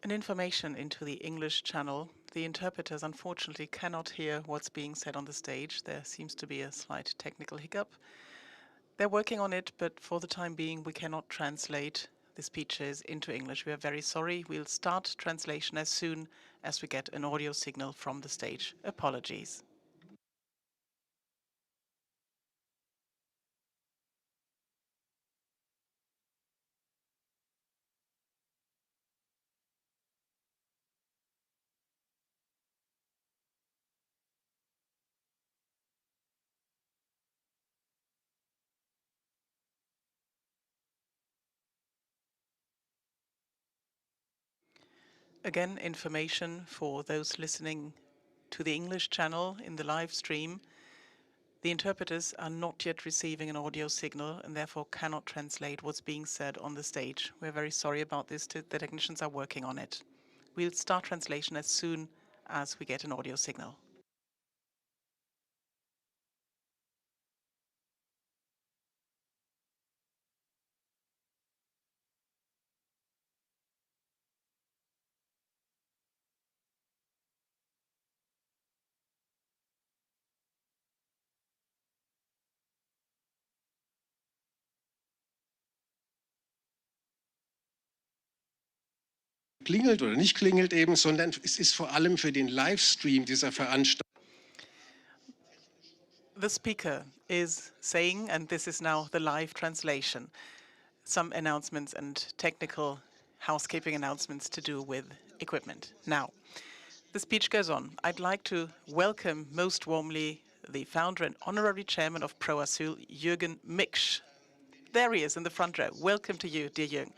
An information into the English channel. The interpreters unfortunately cannot hear what's being said on the stage. There seems to be a slight technical hiccup. They're working on it, but for the time being, we cannot translate the speeches into English. We are very sorry. We'll start translation as soon as we get an audio signal from the stage. Apologies. Again, information for those listening to the English channel in the live stream. The interpreters are not yet receiving an audio signal and therefore cannot translate what's being said on the stage. We're very sorry about this. The technicians are working on it. We'll start translation as soon as we get an audio signal. Klingelt oder nicht klingelt eben, sondern es ist vor allem für den Livestream dieser Veranstaltung. The speaker is saying, and this is now the live translation, some announcements and technical housekeeping announcements to do with equipment. Now, the speech goes on. I'd like to welcome most warmly the founder and honorary chairman of ASYL, Jürgen Miksch. There he is in the front row. Welcome to you, dear Jürgen,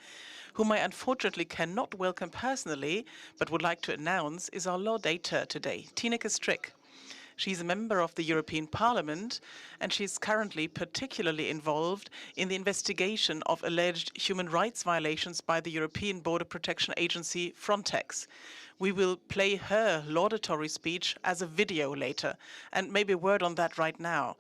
whom I unfortunately cannot welcome personally, but would like to announce is our laudator today, Tineke Strick. She's a member of the European Parliament, and she's currently particularly involved in the investigation of alleged human rights violations by the European Border Protection Agency, Frontex. We will play her laudatory speech as a video later, and maybe a word on that right now.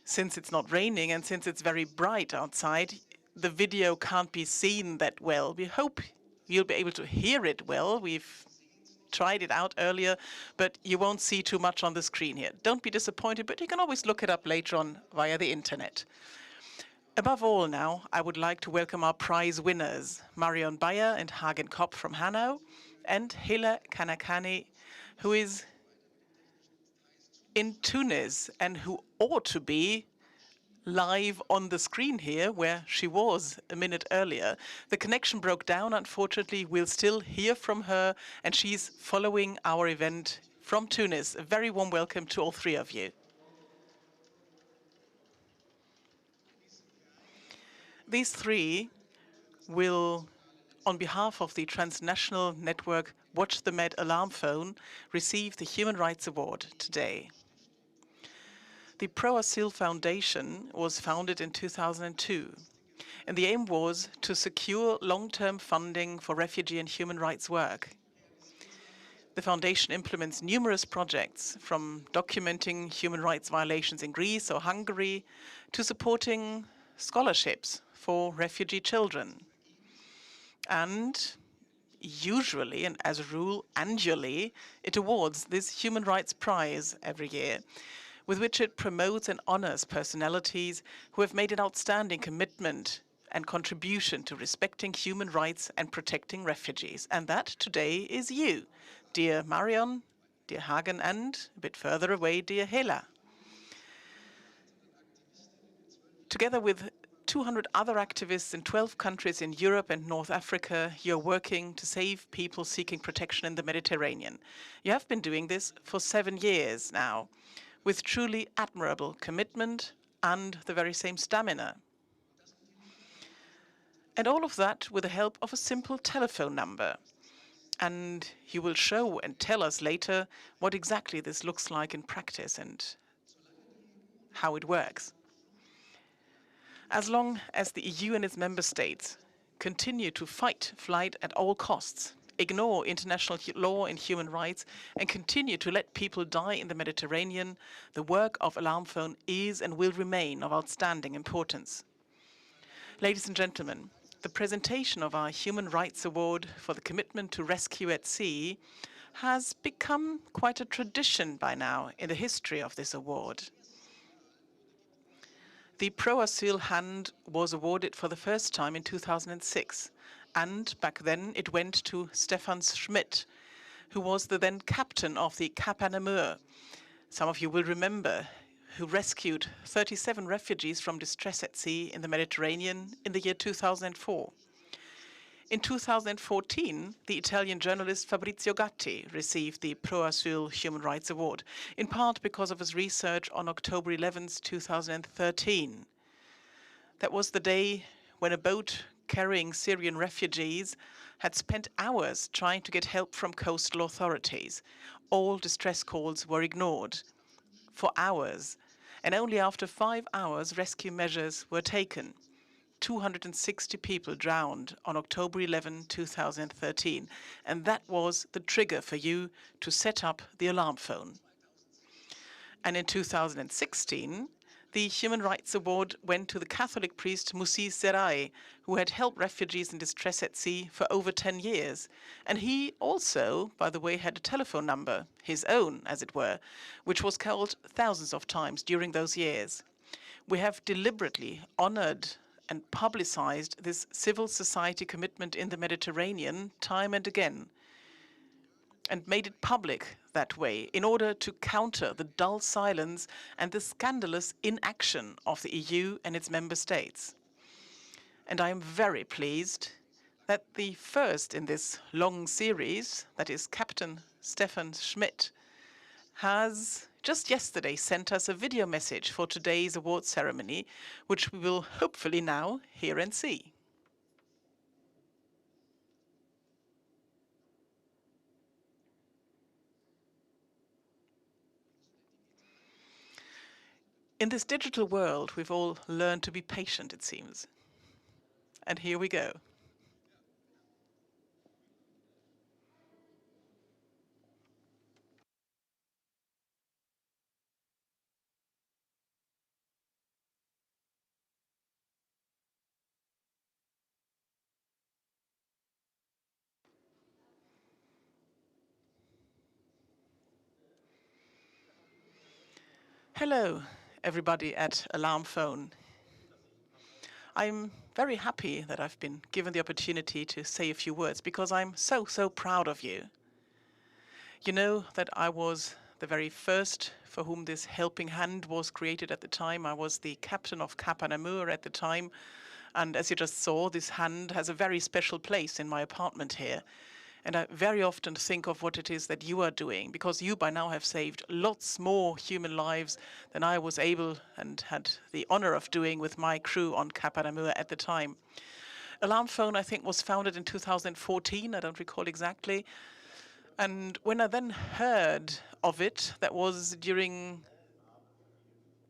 Since it's not raining and since it's very bright outside, the video can't be seen that well. We hope you'll be able to hear it well. We've tried it out earlier, but you won't see too much on the screen here. Don't be disappointed, but you can always look it up later on via the internet. Above all now, I would like to welcome our prize winners, Marion and Hagen Kopp from Hanau, and Hela Kanakane, who is in Tunis and who ought to be live on the screen here, where she was a minute earlier. The connection broke down, unfortunately. We'll still hear from her, and she's following our event from Tunis. A very warm welcome to all three of you. These three will, on behalf of the transnational network Watch the Med Alarm Phone, receive the Human Rights Award today. The ASYL Foundation was founded in 2002, and the aim was to secure long-term funding for refugee and human rights work. The foundation implements numerous projects, from documenting human rights violations in Greece or Hungary to supporting scholarships for refugee children. And usually, and as a rule, annually, it awards this Human Rights Prize every year, with which it promotes and honors personalities who have made an outstanding commitment and contribution to respecting human rights and protecting refugees. And that today is you, dear Marion, dear Hagen, and a bit further away, dear Hela. Together with 200 other activists in 12 countries in Europe and North Africa, you're working to save people seeking protection in the Mediterranean. You have been doing this for 7 years now, with truly admirable commitment and the very same stamina. And all of that with the help of a simple telephone number. And you will show and tell us later what exactly this looks like in practice and how it works. As long as the EU and its member states continue to fight flight at all costs, ignore international law and human rights, and continue to let people die in the Mediterranean, the work of Alarm Phone is and will remain of outstanding importance. Ladies and gentlemen, The presentation of our Human Rights Award for the commitment to rescue at sea has become quite a tradition by now in the history of this award. The Pro-Asyl Hand was awarded for the first time in 2006, and back then it went to Stefan Schmidt, who was the then captain of the Kanakane. Some of you will remember, who rescued 37 refugees from distress at sea in the Mediterranean in the year 2004. In 2014, the Italian journalist Fabrizio Gatti received the Pro-Asyl Human Rights Award, in part because of his research on October 11, 2013. That was the day when a boat carrying Syrian refugees had spent hours trying to get help from coastal authorities. All distress calls were ignored for hours, and only after 5 hours rescue measures were taken. 260 people drowned on October 11, 2013, and that was the trigger for you to set up the alarm phone. And in 2016, the Human Rights Award went to the Catholic priest Musi Serai, who had helped refugees in distress at sea for over 10 years. And he also, by the way, had a telephone number, his own, as it were, which was called thousands of times during those years. We have deliberately honored and publicized this civil society commitment in the Mediterranean time and again, and made it public that way in order to counter the dull silence and the scandalous inaction of the EU and its member states. And I am very pleased that the first in this long series, that is Captain Stefan Schmidt, has just yesterday sent us a video message for today's award ceremony, which we will hopefully now hear and see. In this digital world, we've all learned to be patient, it seems. And here we go. Hello, everybody at Alarm Phone. I'm very happy that I've been given the opportunity to say a few words because I'm so, so proud of you. You know that I was the very first for whom this helping hand was created at the time. I was the captain of Kanakane at the time. And as you just saw, this hand has a very special place in my apartment here. And I very often think of what it is that you are doing, because you by now have saved lots more human lives than I was able and had the honor of doing with my crew on Kanakane at the time. Alarm Phone, I think, was founded in 2014. I don't recall exactly. And when I then heard of it, that was during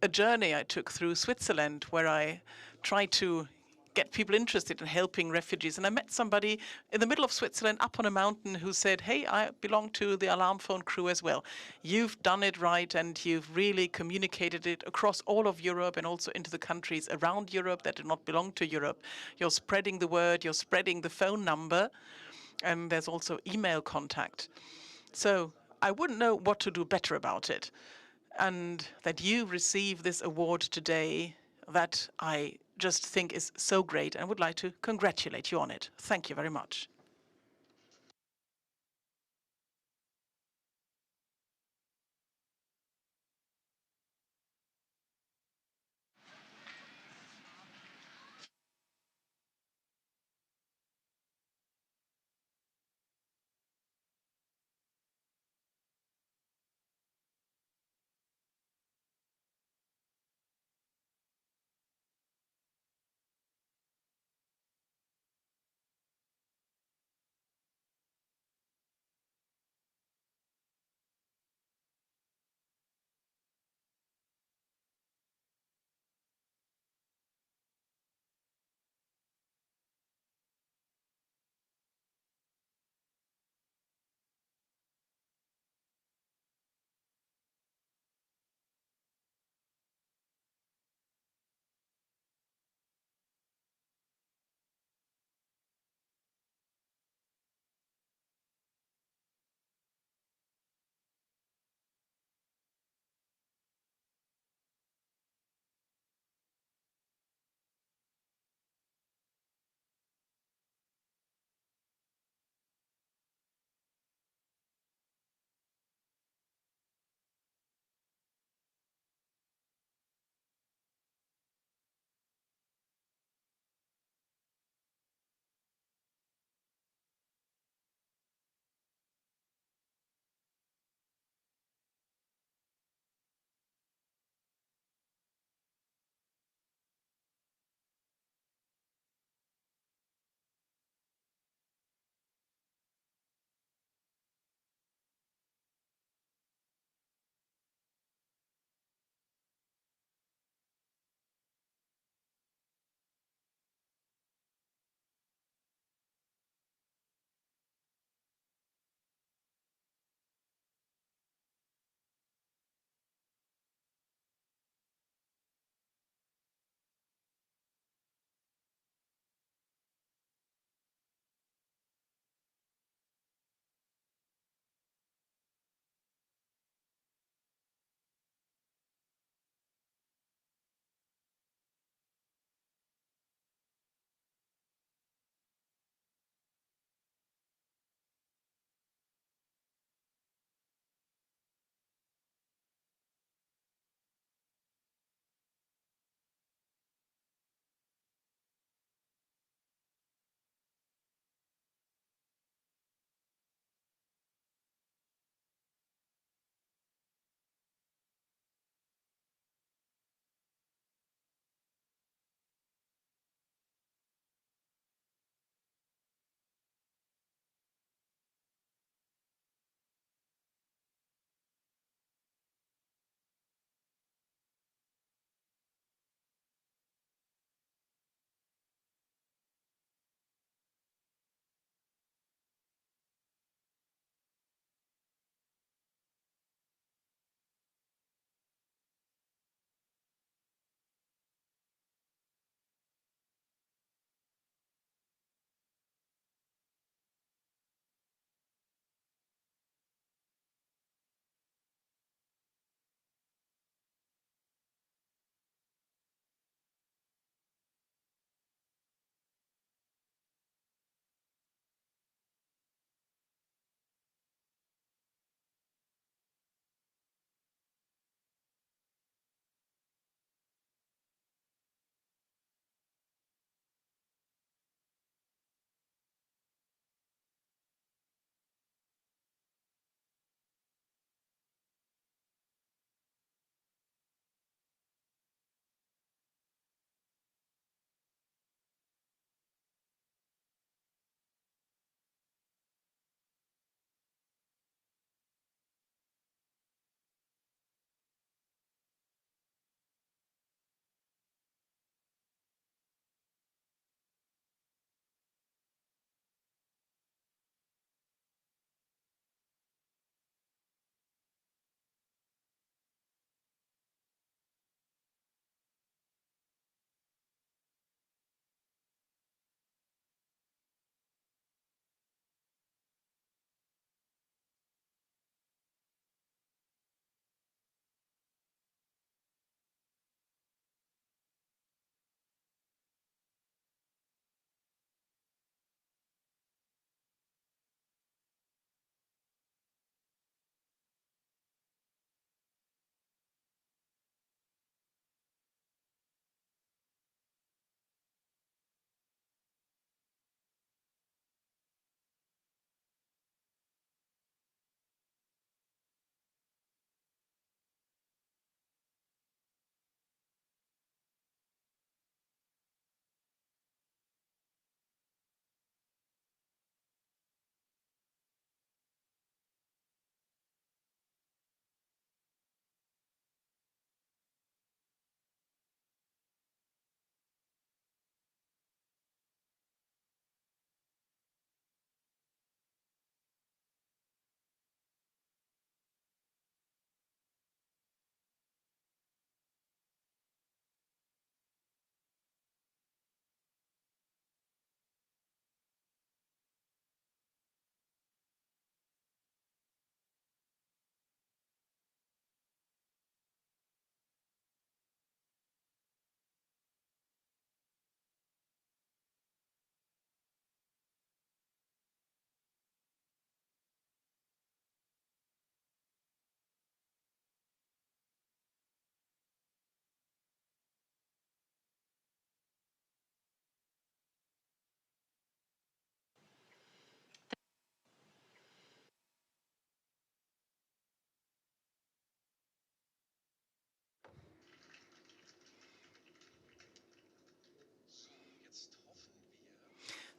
a journey I took through Switzerland, where I tried to get people interested in helping refugees. And I met somebody in the middle of Switzerland up on a mountain who said, hey, I belong to the Alarm Phone crew as well. You've done it right, and you've really communicated it across all of Europe and also into the countries around Europe that do not belong to Europe. You're spreading the word, you're spreading the phone number, and there's also email contact. So I wouldn't know what to do better about it. And that you receive this award today, that I just think is so great and would like to congratulate you on it. Thank you very much.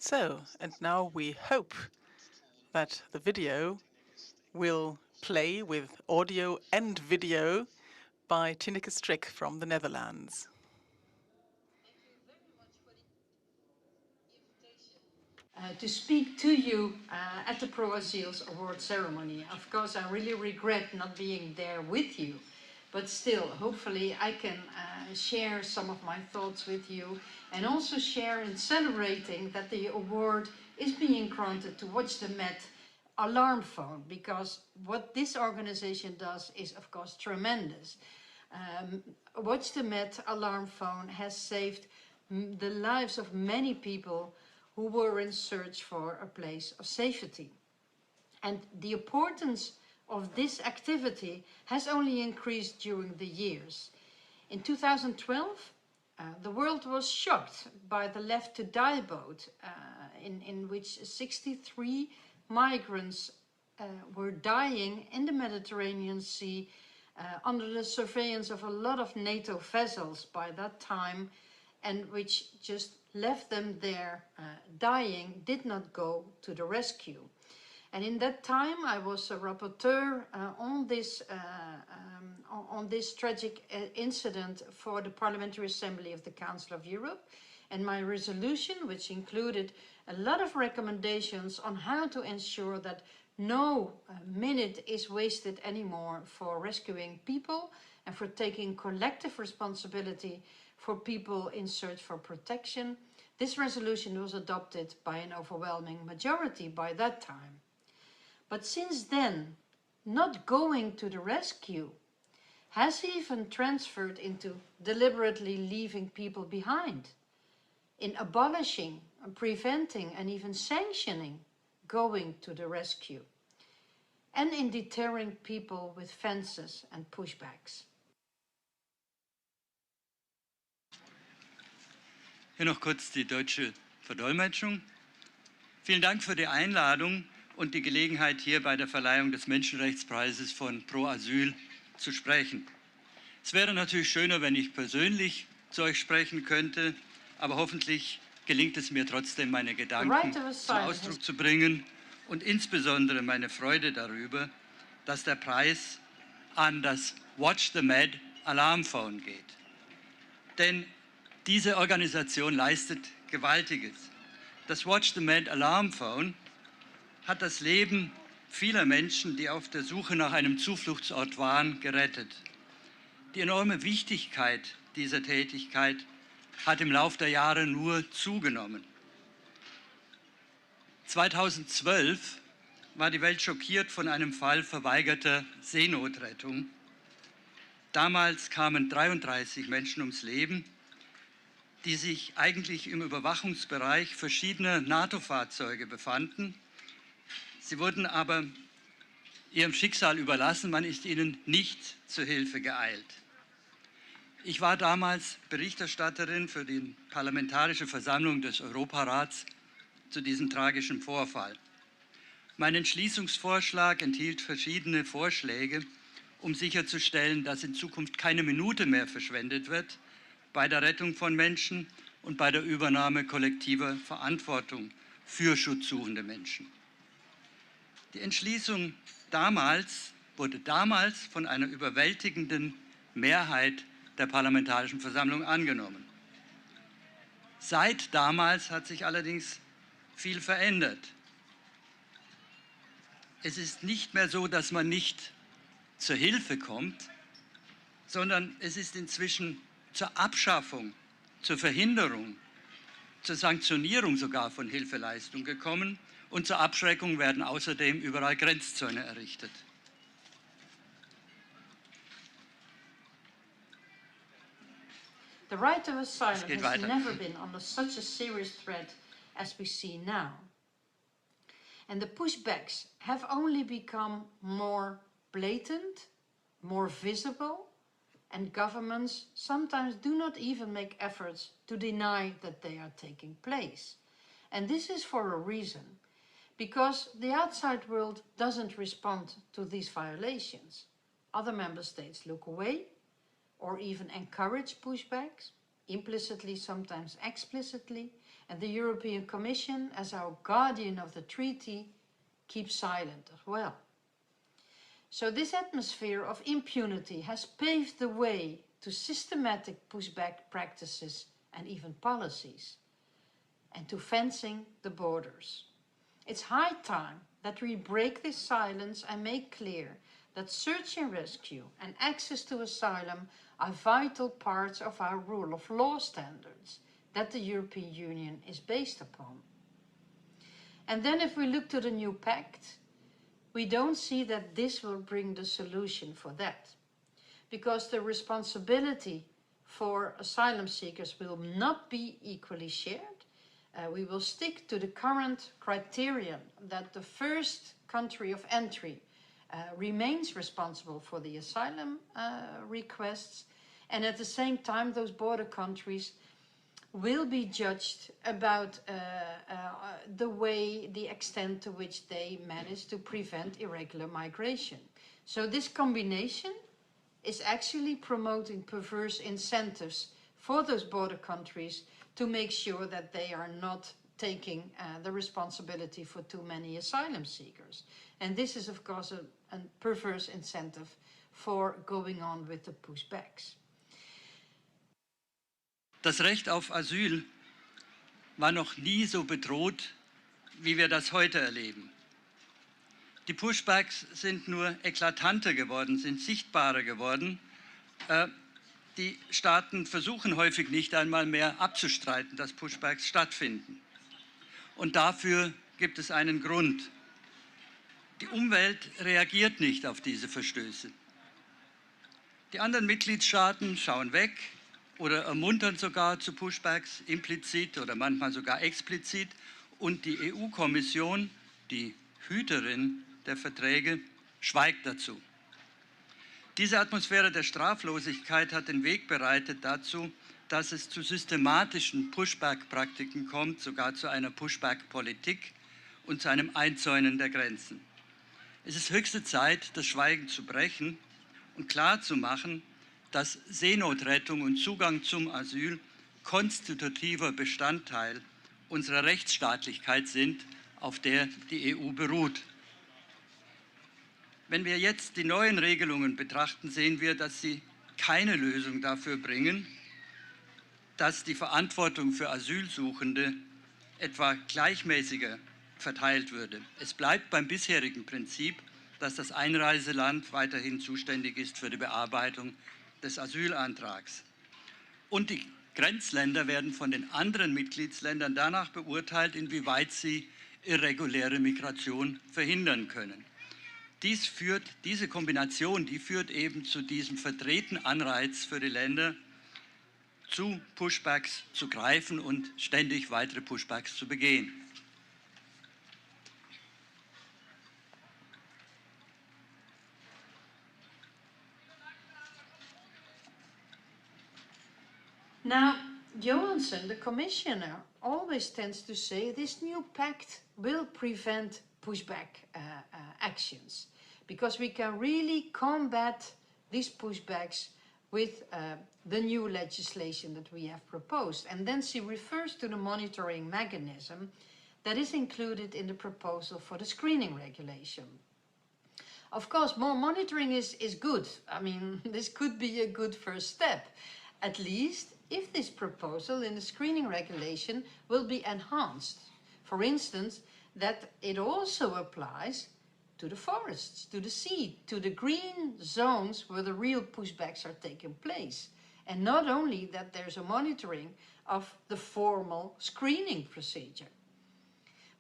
So, and now we hope that the video will play with audio and video by Tineke Strik from the Netherlands. To speak to you at the Pro ASYL's award ceremony. Of course, I really regret not being there with you, but still, hopefully I can share some of my thoughts with you and also share in celebrating that the award is being granted to Watch the Med alarm phone, because what this organization does is, of course, tremendous. Watch the Med alarm phone has saved the lives of many people who were in search for a place of safety. And the importance of this activity has only increased during the years. In 2012, the world was shocked by the Left to Die boat, in which 63 migrants were dying in the Mediterranean Sea under the surveillance of a lot of NATO vessels by that time, and which just left them there dying, did not go to the rescue. And in that time, I was a rapporteur on this tragic incident for the Parliamentary Assembly of the Council of Europe. And my resolution, which included a lot of recommendations on how to ensure that no minute is wasted anymore for rescuing people and for taking collective responsibility for people in search for protection. This resolution was adopted by an overwhelming majority by that time. But since then, not going to the rescue has even transferred into deliberately leaving people behind, in abolishing, preventing, and even sanctioning going to the rescue, and in deterring people with fences and pushbacks. Hier noch kurz die deutsche Verdolmetschung. Vielen Dank für die Einladung und die Gelegenheit, hier bei der Verleihung des Menschenrechtspreises von Pro Asyl zu sprechen. Es wäre natürlich schöner, wenn ich persönlich zu euch sprechen könnte, aber hoffentlich gelingt es mir trotzdem, meine Gedanken zum Ausdruck zu bringen und insbesondere meine Freude darüber, dass der Preis an das Watch the Med Alarmphone geht. Denn diese Organisation leistet Gewaltiges. Das Watch the Med Alarmphone hat das Leben vieler Menschen, die auf der Suche nach einem Zufluchtsort waren, gerettet. Die enorme Wichtigkeit dieser Tätigkeit hat im Lauf der Jahre nur zugenommen. 2012 war die Welt schockiert von einem Fall verweigerter Seenotrettung. Damals kamen 33 Menschen ums Leben, die sich eigentlich im Überwachungsbereich verschiedener NATO-Fahrzeuge befanden. Sie wurden aber ihrem Schicksal überlassen, man ist ihnen nicht zu Hilfe geeilt. Ich war damals Berichterstatterin für die Parlamentarische Versammlung des Europarats zu diesem tragischen Vorfall. Mein Entschließungsvorschlag enthielt verschiedene Vorschläge, um sicherzustellen, dass in Zukunft keine Minute mehr verschwendet wird bei der Rettung von Menschen und bei der Übernahme kollektiver Verantwortung für schutzsuchende Menschen. Die Entschließung wurde damals von einer überwältigenden Mehrheit der Parlamentarischen Versammlung angenommen. Seit damals hat sich allerdings viel verändert. Es ist nicht mehr so, dass man nicht zur Hilfe kommt, sondern es ist inzwischen zur Abschaffung, zur Verhinderung, zur Sanktionierung sogar von Hilfeleistung gekommen, und zur Abschreckung werden außerdem überall Grenzzäune errichtet. The right of asylum has never been under such a serious threat as we see now. And the pushbacks have only become more blatant, more visible, and governments sometimes do not even make efforts to deny that they are taking place. And this is for a reason, because the outside world doesn't respond to these violations. Other member states look away or even encourage pushbacks, implicitly, sometimes explicitly, And the European Commission, as our guardian of the treaty, keeps silent as well. So this atmosphere of impunity has paved the way to systematic pushback practices and even policies, and to fencing the borders. It's high time that we break this silence and make clear that search and rescue and access to asylum are vital parts of our rule of law standards that the European Union is based upon. And then if we look to the new pact, we don't see that this will bring the solution for that, because the responsibility for asylum seekers will not be equally shared. We will stick to the current criterion that the first country of entry remains responsible for the asylum requests, and at the same time those border countries will be judged about the extent to which they manage to prevent irregular migration. So this combination is actually promoting perverse incentives for those border countries to make sure that they are not taking the responsibility for too many asylum seekers. And this is of course a perverse incentive for going on with the pushbacks. Das Recht auf Asyl war noch nie so bedroht, wie wir das heute erleben. Die Pushbacks sind nur eklatanter geworden, sind sichtbarer geworden. Die Staaten versuchen häufig nicht einmal mehr abzustreiten, dass Pushbacks stattfinden. Und dafür gibt es einen Grund. Die Umwelt reagiert nicht auf diese Verstöße. Die anderen Mitgliedstaaten schauen weg oder ermuntern sogar zu Pushbacks, implizit oder manchmal sogar explizit. Und die EU-Kommission, die Hüterin der Verträge, schweigt dazu. Diese Atmosphäre der Straflosigkeit hat den Weg bereitet dazu, dass es zu systematischen Pushback-Praktiken kommt, sogar zu einer Pushback-Politik und zu einem Einzäunen der Grenzen. Es ist höchste Zeit, das Schweigen zu brechen und klarzumachen, dass Seenotrettung und Zugang zum Asyl konstitutiver Bestandteil unserer Rechtsstaatlichkeit sind, auf der die EU beruht. Wenn wir jetzt die neuen Regelungen betrachten, sehen wir, dass sie keine Lösung dafür bringen, dass die Verantwortung für Asylsuchende etwa gleichmäßiger verteilt würde. Es bleibt beim bisherigen Prinzip, dass das Einreiseland weiterhin zuständig ist für die Bearbeitung des Asylantrags. Und die Grenzländer werden von den anderen Mitgliedsländern danach beurteilt, inwieweit sie irreguläre Migration verhindern können. Diese Kombination, die führt eben zu diesem verdrehten Anreiz für die Länder, zu Pushbacks zu greifen und ständig weitere Pushbacks zu begehen. Now, Johansson, the commissioner, always tends to say this new pact will prevent pushback actions, because we can really combat these pushbacks with the new legislation that we have proposed. And then she refers to the monitoring mechanism that is included in the proposal for the screening regulation. Of course, more monitoring is good. I mean, this could be a good first step, at least if this proposal in the screening regulation will be enhanced. For instance, that it also applies to the forests, to the sea, to the green zones where the real pushbacks are taking place. And not only that there's a monitoring of the formal screening procedure,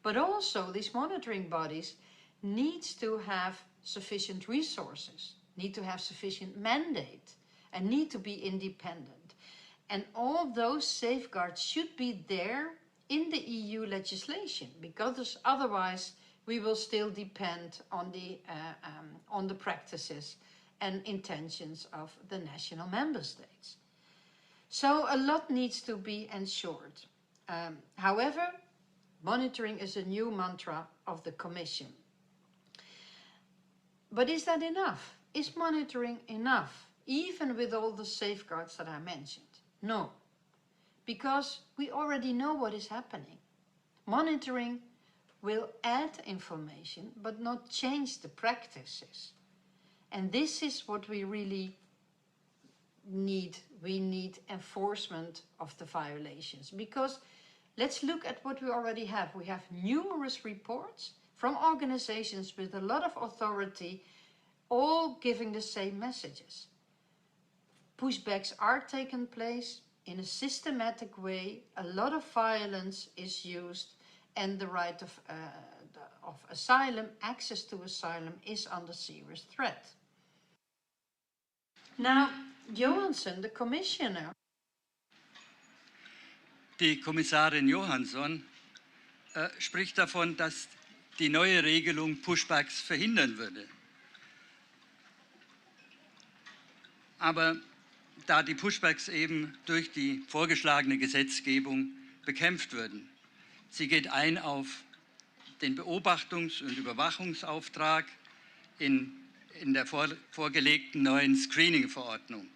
but also these monitoring bodies needs to have sufficient resources, need to have sufficient mandate, and need to be independent. And all those safeguards should be there in the EU legislation, because otherwise we will still depend on the practices and intentions of the national member states. So a lot needs to be ensured. However, monitoring is a new mantra of the Commission. But is that enough? Is monitoring enough, even with all the safeguards that I mentioned? No, because we already know what is happening. Monitoring will add information, but not change the practices. And this is what we really need. We need enforcement of the violations, because let's look at what we already have. We have numerous reports from organizations with a lot of authority, all giving the same messages. Pushbacks are taking place in a systematic way. A lot of violence is used, and the right of asylum, access to asylum, is under serious threat. Now, Johansson, the commissioner. Die Kommissarin Johansson spricht davon, dass die neue Regelung Pushbacks verhindern würde. Aber da die Pushbacks eben durch die vorgeschlagene Gesetzgebung bekämpft würden. Sie geht ein auf den Beobachtungs- und Überwachungsauftrag in der vorgelegten neuen Screening-Verordnung.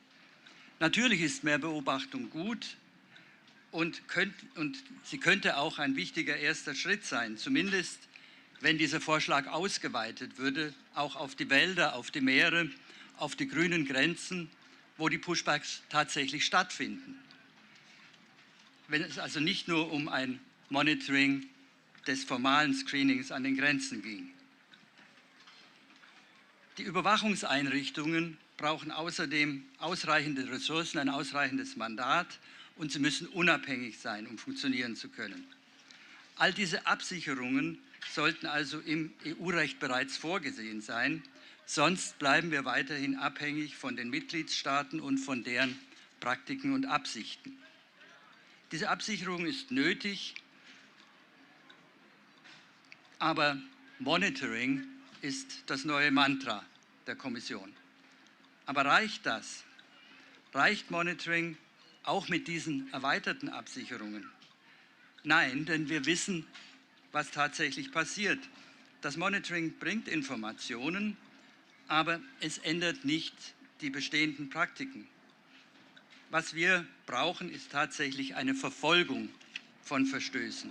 Natürlich ist mehr Beobachtung gut und sie könnte auch ein wichtiger erster Schritt sein, zumindest wenn dieser Vorschlag ausgeweitet würde, auch auf die Wälder, auf die Meere, auf die grünen Grenzen, wo die Pushbacks tatsächlich stattfinden. Wenn es also nicht nur um ein Monitoring des formalen Screenings an den Grenzen ging. Die Überwachungseinrichtungen brauchen außerdem ausreichende Ressourcen, ein ausreichendes Mandat, und sie müssen unabhängig sein, um funktionieren zu können. All diese Absicherungen sollten also im EU-Recht bereits vorgesehen sein, sonst bleiben wir weiterhin abhängig von den Mitgliedstaaten und von deren Praktiken und Absichten. Diese Absicherung ist nötig, aber Monitoring ist das neue Mantra der Kommission. Aber reicht das? Reicht Monitoring auch mit diesen erweiterten Absicherungen? Nein, denn wir wissen, was tatsächlich passiert. Das Monitoring bringt Informationen, aber es ändert nicht die bestehenden Praktiken. Was wir brauchen, ist tatsächlich eine Verfolgung von Verstößen.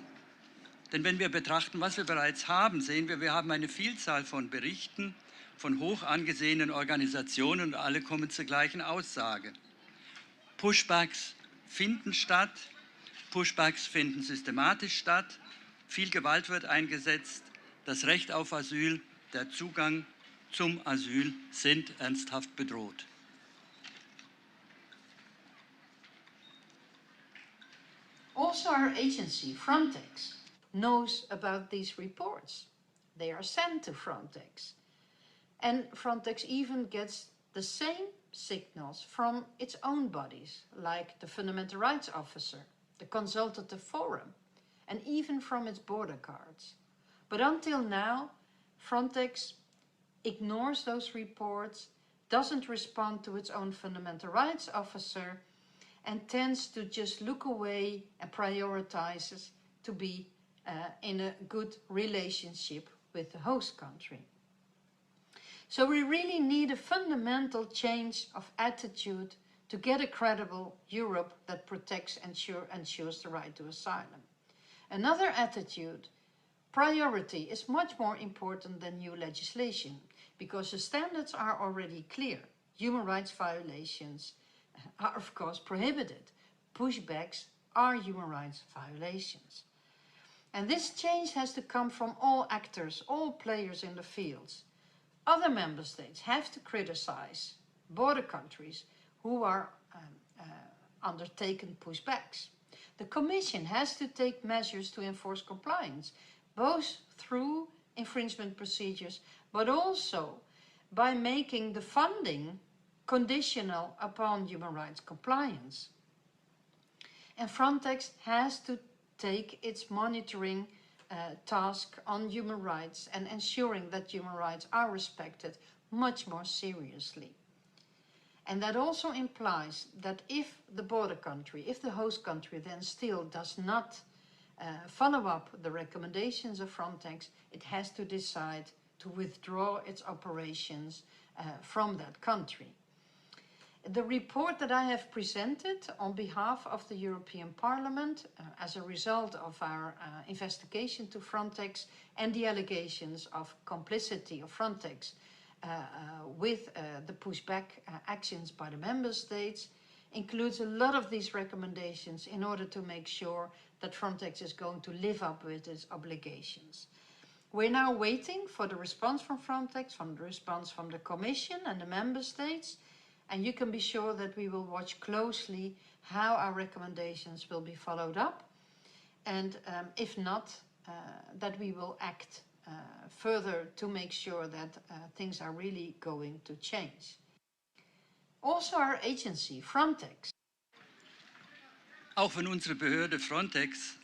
Denn wenn wir betrachten, was wir bereits haben, sehen wir, wir haben eine Vielzahl von Berichten von hoch angesehenen Organisationen und alle kommen zur gleichen Aussage. Pushbacks finden statt, Pushbacks finden systematisch statt, viel Gewalt wird eingesetzt, das Recht auf Asyl, der Zugang zum Asyl sind ernsthaft bedroht. Also our agency, Frontex, knows about these reports. They are sent to Frontex. And Frontex even gets the same signals from its own bodies, like the Fundamental Rights Officer, the Consultative Forum, and even from its border guards. But until now, Frontex ignores those reports, doesn't respond to its own Fundamental Rights Officer, and tends to just look away and prioritizes to be in a good relationship with the host country. So we really need a fundamental change of attitude to get a credible Europe that protects and ensures the right to asylum. Another attitude, priority, is much more important than new legislation, because the standards are already clear. Human rights violations are of course prohibited. Pushbacks are human rights violations. And this change has to come from all actors, all players in the fields. Other member states have to criticize border countries who are undertaking pushbacks. The Commission has to take measures to enforce compliance, both through infringement procedures, but also by making the funding conditional upon human rights compliance. And Frontex has to take its monitoring task on human rights and ensuring that human rights are respected much more seriously. And that also implies that if the border country, if the host country then still does not follow up the recommendations of Frontex, it has to decide to withdraw its operations from that country. The report that I have presented on behalf of the European Parliament as a result of our investigation to Frontex and the allegations of complicity of Frontex with the pushback actions by the member states includes a lot of these recommendations in order to make sure that Frontex is going to live up with its obligations. We're now waiting for the response from Frontex, from the response from the Commission and the member states, and you can be sure that we will watch closely how our recommendations will be followed up, and if not, that we will act further to make sure that things are really going to change. Also our agency, Frontex. Auch wenn unsere Behörde Frontex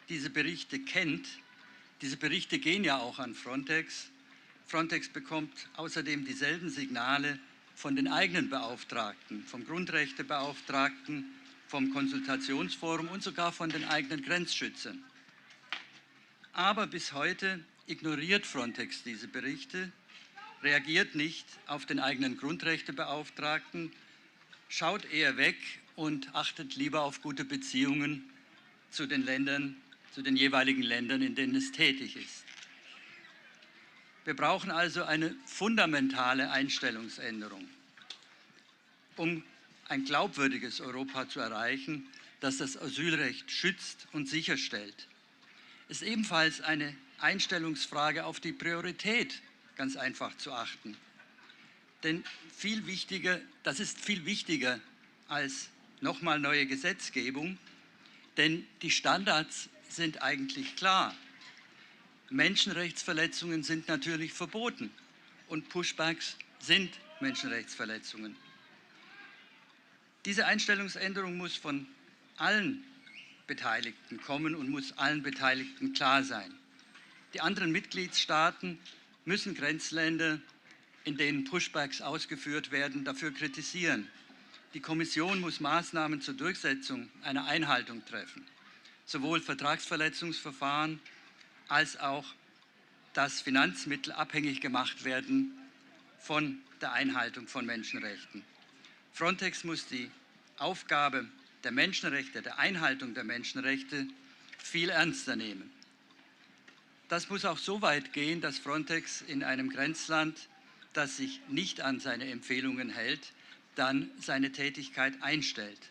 diese Berichte kennt, diese Berichte gehen ja auch an Frontex. Frontex bekommt außerdem dieselben Signale von den eigenen Beauftragten, vom Grundrechtebeauftragten, vom Konsultationsforum und sogar von den eigenen Grenzschützern. Aber bis heute ignoriert Frontex diese Berichte, reagiert nicht auf den eigenen Grundrechtebeauftragten, schaut eher weg und achtet lieber auf gute Beziehungen zu den Ländern, zu den jeweiligen Ländern, in denen es tätig ist. Wir brauchen also eine fundamentale Einstellungsänderung, um ein glaubwürdiges Europa zu erreichen, das das Asylrecht schützt und sicherstellt. Es ist ebenfalls eine Einstellungsfrage, auf die Priorität ganz einfach zu achten. Denn das ist viel wichtiger als nochmal neue Gesetzgebung, denn die Standards sind eigentlich klar. Menschenrechtsverletzungen sind natürlich verboten und Pushbacks sind Menschenrechtsverletzungen. Diese Einstellungsänderung muss von allen Beteiligten kommen und muss allen Beteiligten klar sein. Die anderen Mitgliedstaaten müssen Grenzländer, in denen Pushbacks ausgeführt werden, dafür kritisieren. Die Kommission muss Maßnahmen zur Durchsetzung einer Einhaltung treffen. Sowohl Vertragsverletzungsverfahren als auch, dass Finanzmittel abhängig gemacht werden von der Einhaltung von Menschenrechten. Frontex muss die Aufgabe der Menschenrechte, der Einhaltung der Menschenrechte viel ernster nehmen. Das muss auch so weit gehen, dass Frontex in einem Grenzland, das sich nicht an seine Empfehlungen hält, dann seine Tätigkeit einstellt.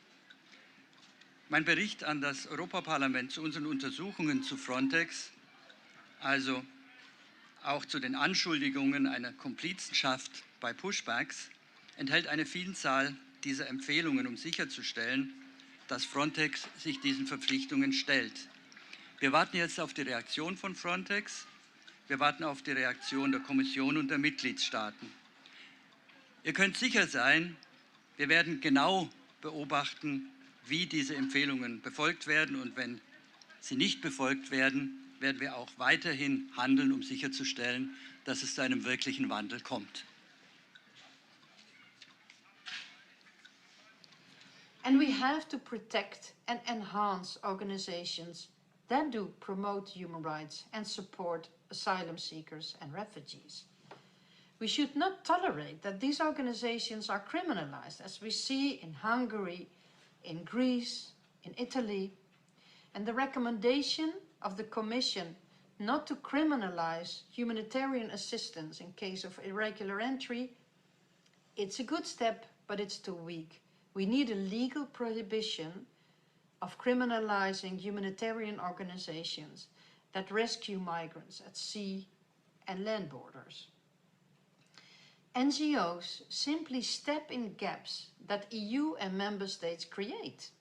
Mein Bericht an das Europaparlament zu unseren Untersuchungen zu Frontex, also auch zu den Anschuldigungen einer Komplizenschaft bei Pushbacks, enthält eine Vielzahl dieser Empfehlungen, um sicherzustellen, dass Frontex sich diesen Verpflichtungen stellt. Wir warten jetzt auf die Reaktion von Frontex. Wir warten auf die Reaktion der Kommission und der Mitgliedstaaten. Ihr könnt sicher sein, wir werden genau beobachten, wie diese Empfehlungen befolgt werden. Und wenn sie nicht befolgt werden, werden wir auch weiterhin handeln, um sicherzustellen, dass es zu einem wirklichen Wandel kommt. And we have to protect and enhance organizations that do promote human rights and support asylum seekers and refugees. We should not tolerate that these organizations are criminalized, as we see in Hungary, in Greece, in Italy. And the recommendation of the Commission not to criminalize humanitarian assistance in case of irregular entry, it's a good step, but it's too weak. We need a legal prohibition of criminalizing humanitarian organizations that rescue migrants at sea and land borders. NGOs simply step in gaps that EU and member states create.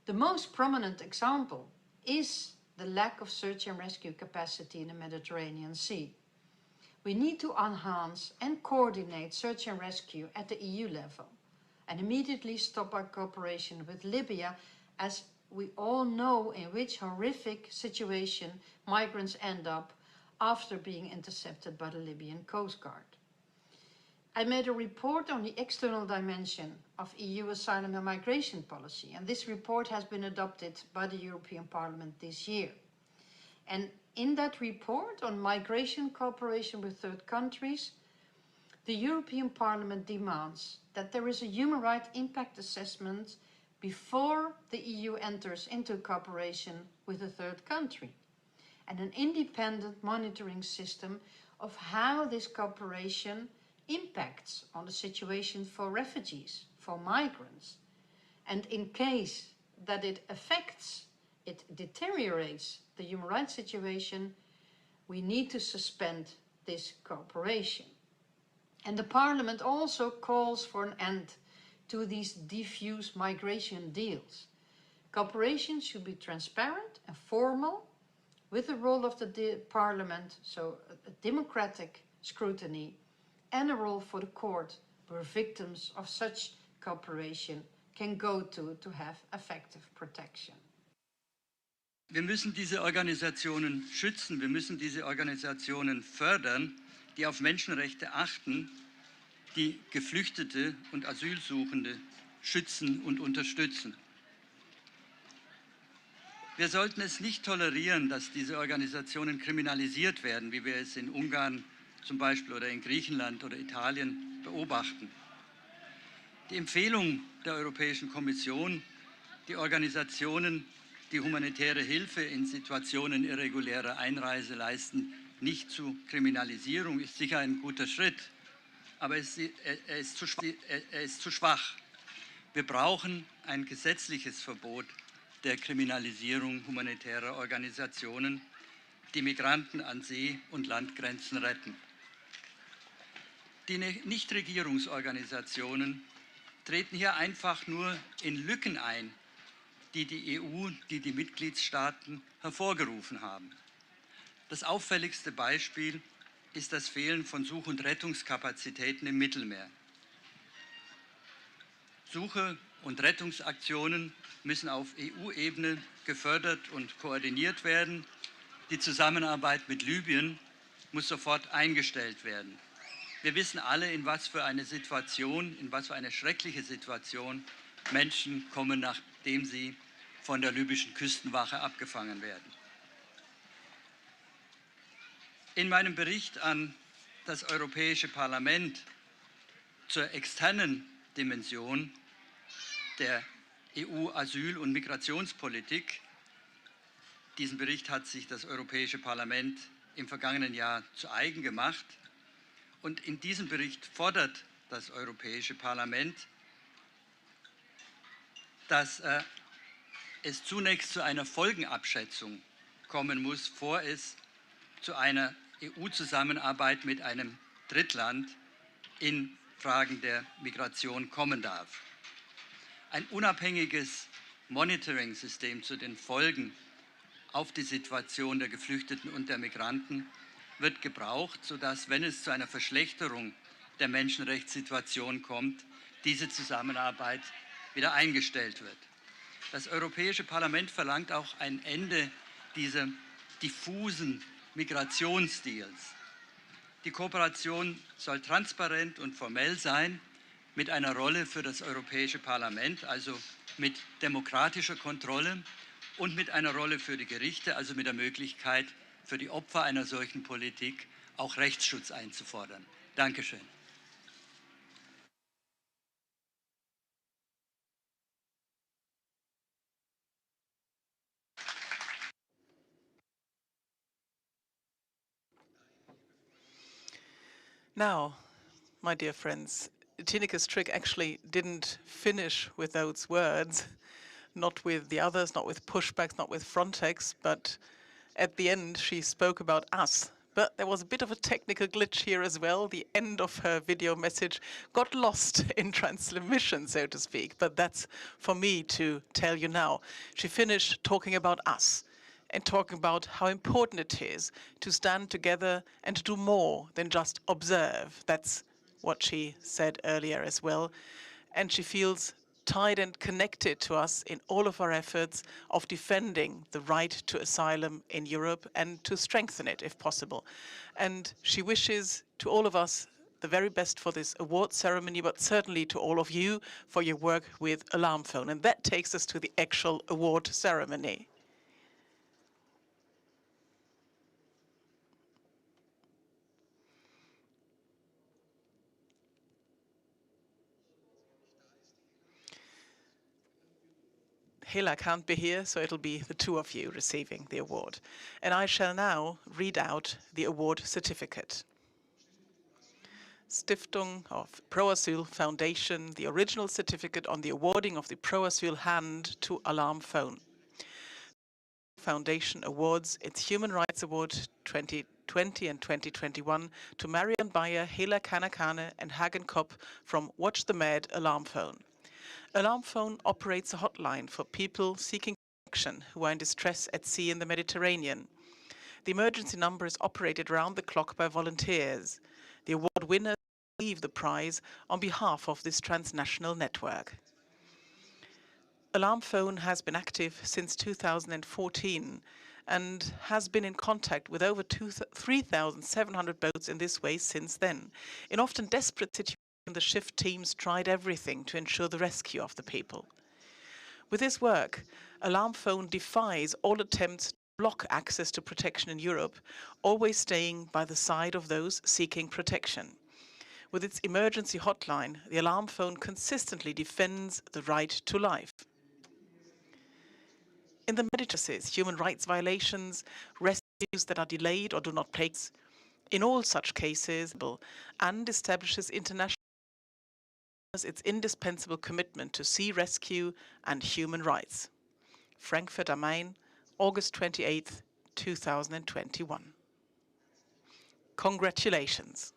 The most prominent example is the lack of search and rescue capacity in the Mediterranean Sea. We need to enhance and coordinate search and rescue at the EU level and immediately stop our cooperation with Libya, as we all know in which horrific situation migrants end up after being intercepted by the Libyan Coast Guard. I made a report on the external dimension of EU asylum and migration policy, and this report has been adopted by the European Parliament this year. And in that report on migration cooperation with third countries, the European Parliament demands that there is a human rights impact assessment before the EU enters into cooperation with a third country, and an independent monitoring system of how this cooperation impacts on the situation for refugees, for migrants, and in case that it deteriorates the human rights situation, we need to suspend this cooperation. And the Parliament also calls for an end to these diffuse migration deals. Cooperation should be transparent and formal, with the role of the Parliament, so a democratic scrutiny, and a role for the court, where victims of such cooperation can go to have effective protection. Wir müssen diese Organisationen schützen, wir müssen diese Organisationen fördern, die auf Menschenrechte achten, die Geflüchtete und Asylsuchende schützen und unterstützen. Wir sollten es nicht tolerieren, dass diese Organisationen kriminalisiert werden, wie wir es in Ungarn zum Beispiel oder in Griechenland oder Italien beobachten. Die Empfehlung der Europäischen Kommission, die Organisationen, die humanitäre Hilfe in Situationen irregulärer Einreise leisten, nicht zu Kriminalisierung, ist sicher ein guter Schritt, aber er ist zu schwach. Wir brauchen ein gesetzliches Verbot der Kriminalisierung humanitärer Organisationen, die Migranten an See- und Landgrenzen retten. Die Nichtregierungsorganisationen treten hier einfach nur in Lücken ein, die die EU, die Mitgliedstaaten hervorgerufen haben. Das auffälligste Beispiel ist das Fehlen von Such- und Rettungskapazitäten im Mittelmeer. Suche- und Rettungsaktionen müssen auf EU-Ebene gefördert und koordiniert werden. Die Zusammenarbeit mit Libyen muss sofort eingestellt werden. Wir wissen alle, in was für eine schreckliche Situation Menschen kommen, nachdem sie von der libyschen Küstenwache abgefangen werden. In meinem Bericht an das Europäische Parlament zur externen Dimension der EU-Asyl- und Migrationspolitik. Diesen Bericht hat sich das Europäische Parlament im vergangenen Jahr zu eigen gemacht. Und in diesem Bericht fordert das Europäische Parlament, dass es zunächst zu einer Folgenabschätzung kommen muss, bevor es zu einer EU-Zusammenarbeit mit einem Drittland in Fragen der Migration kommen darf. Ein unabhängiges Monitoring-System zu den Folgen auf die Situation der Geflüchteten und der Migranten wird gebraucht, sodass, wenn es zu einer Verschlechterung der Menschenrechtssituation kommt, diese Zusammenarbeit wieder eingestellt wird. Das Europäische Parlament verlangt auch ein Ende dieser diffusen Migrationsdeals. Die Kooperation soll transparent und formell sein, mit einer Rolle für das Europäische Parlament, also mit demokratischer Kontrolle, und mit einer Rolle für die Gerichte, also mit der Möglichkeit für die Opfer einer solchen Politik auch Rechtsschutz einzufordern. Dankeschön. Now, my dear friends, Tineka's trick actually didn't finish with those words, not with the others, not with pushbacks, not with Frontex, but at the end she spoke about us. But there was a bit of a technical glitch here as well. The end of her video message got lost in transmission, so to speak. But that's for me to tell you now. She finished talking about us and talking about how important it is to stand together and to do more than just observe. That's what she said earlier as well. And she feels tied and connected to us in all of our efforts of defending the right to asylum in Europe and to strengthen it if possible. And she wishes to all of us the very best for this award ceremony, but certainly to all of you for your work with Alarm Phone. And that takes us to the actual award ceremony. Hela can't be here, so it'll be the two of you receiving the award. And I shall now read out the award certificate. Stiftung of ProAsyl Foundation, the original certificate on the awarding of the ProAsyl Hand to Alarm Phone. Foundation awards its Human Rights Award 2020 and 2021 to Marion, Hela, Kanakane and Hagen Kopp from Watch the Med Alarm Phone. Alarm Phone operates a hotline for people seeking protection who are in distress at sea in the Mediterranean. The emergency number is operated round the clock by volunteers. The award winners receive the prize on behalf of this transnational network. Alarm Phone has been active since 2014 and has been in contact with over 3,700 boats in this way since then. In often desperate situations, the shift teams tried everything to ensure the rescue of the people. With this work, Alarm Phone defies all attempts to block access to protection in Europe, always staying by the side of those seeking protection. With its emergency hotline, the Alarm Phone consistently defends the right to life. In the Mediterranean, human rights violations, rescues that are delayed or do not take place, in all such cases, and establishes international its indispensable commitment to sea rescue and human rights. Frankfurt am Main, August 28, 2021. Congratulations.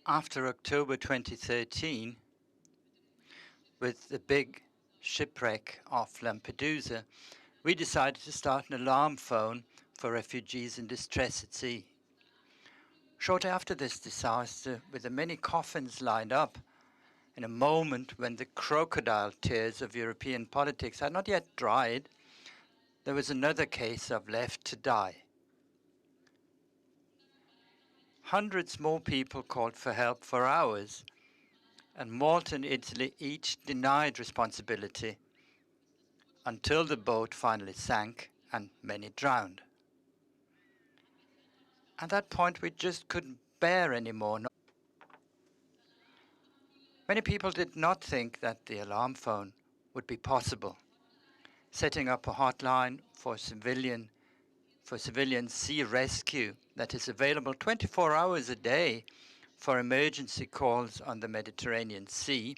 After October 2013, with the big shipwreck off Lampedusa, we decided to start an alarm phone for refugees in distress at sea. Shortly after this disaster, with the many coffins lined up, in a moment when the crocodile tears of European politics had not yet dried, there was another case of left to die. Hundreds more people called for help for hours, and Malta and Italy each denied responsibility until the boat finally sank and many drowned. At that point, we just couldn't bear anymore. Many people did not think that the alarm phone would be possible. Setting up a hotline for civilian sea rescue that is available 24 hours a day for emergency calls on the Mediterranean Sea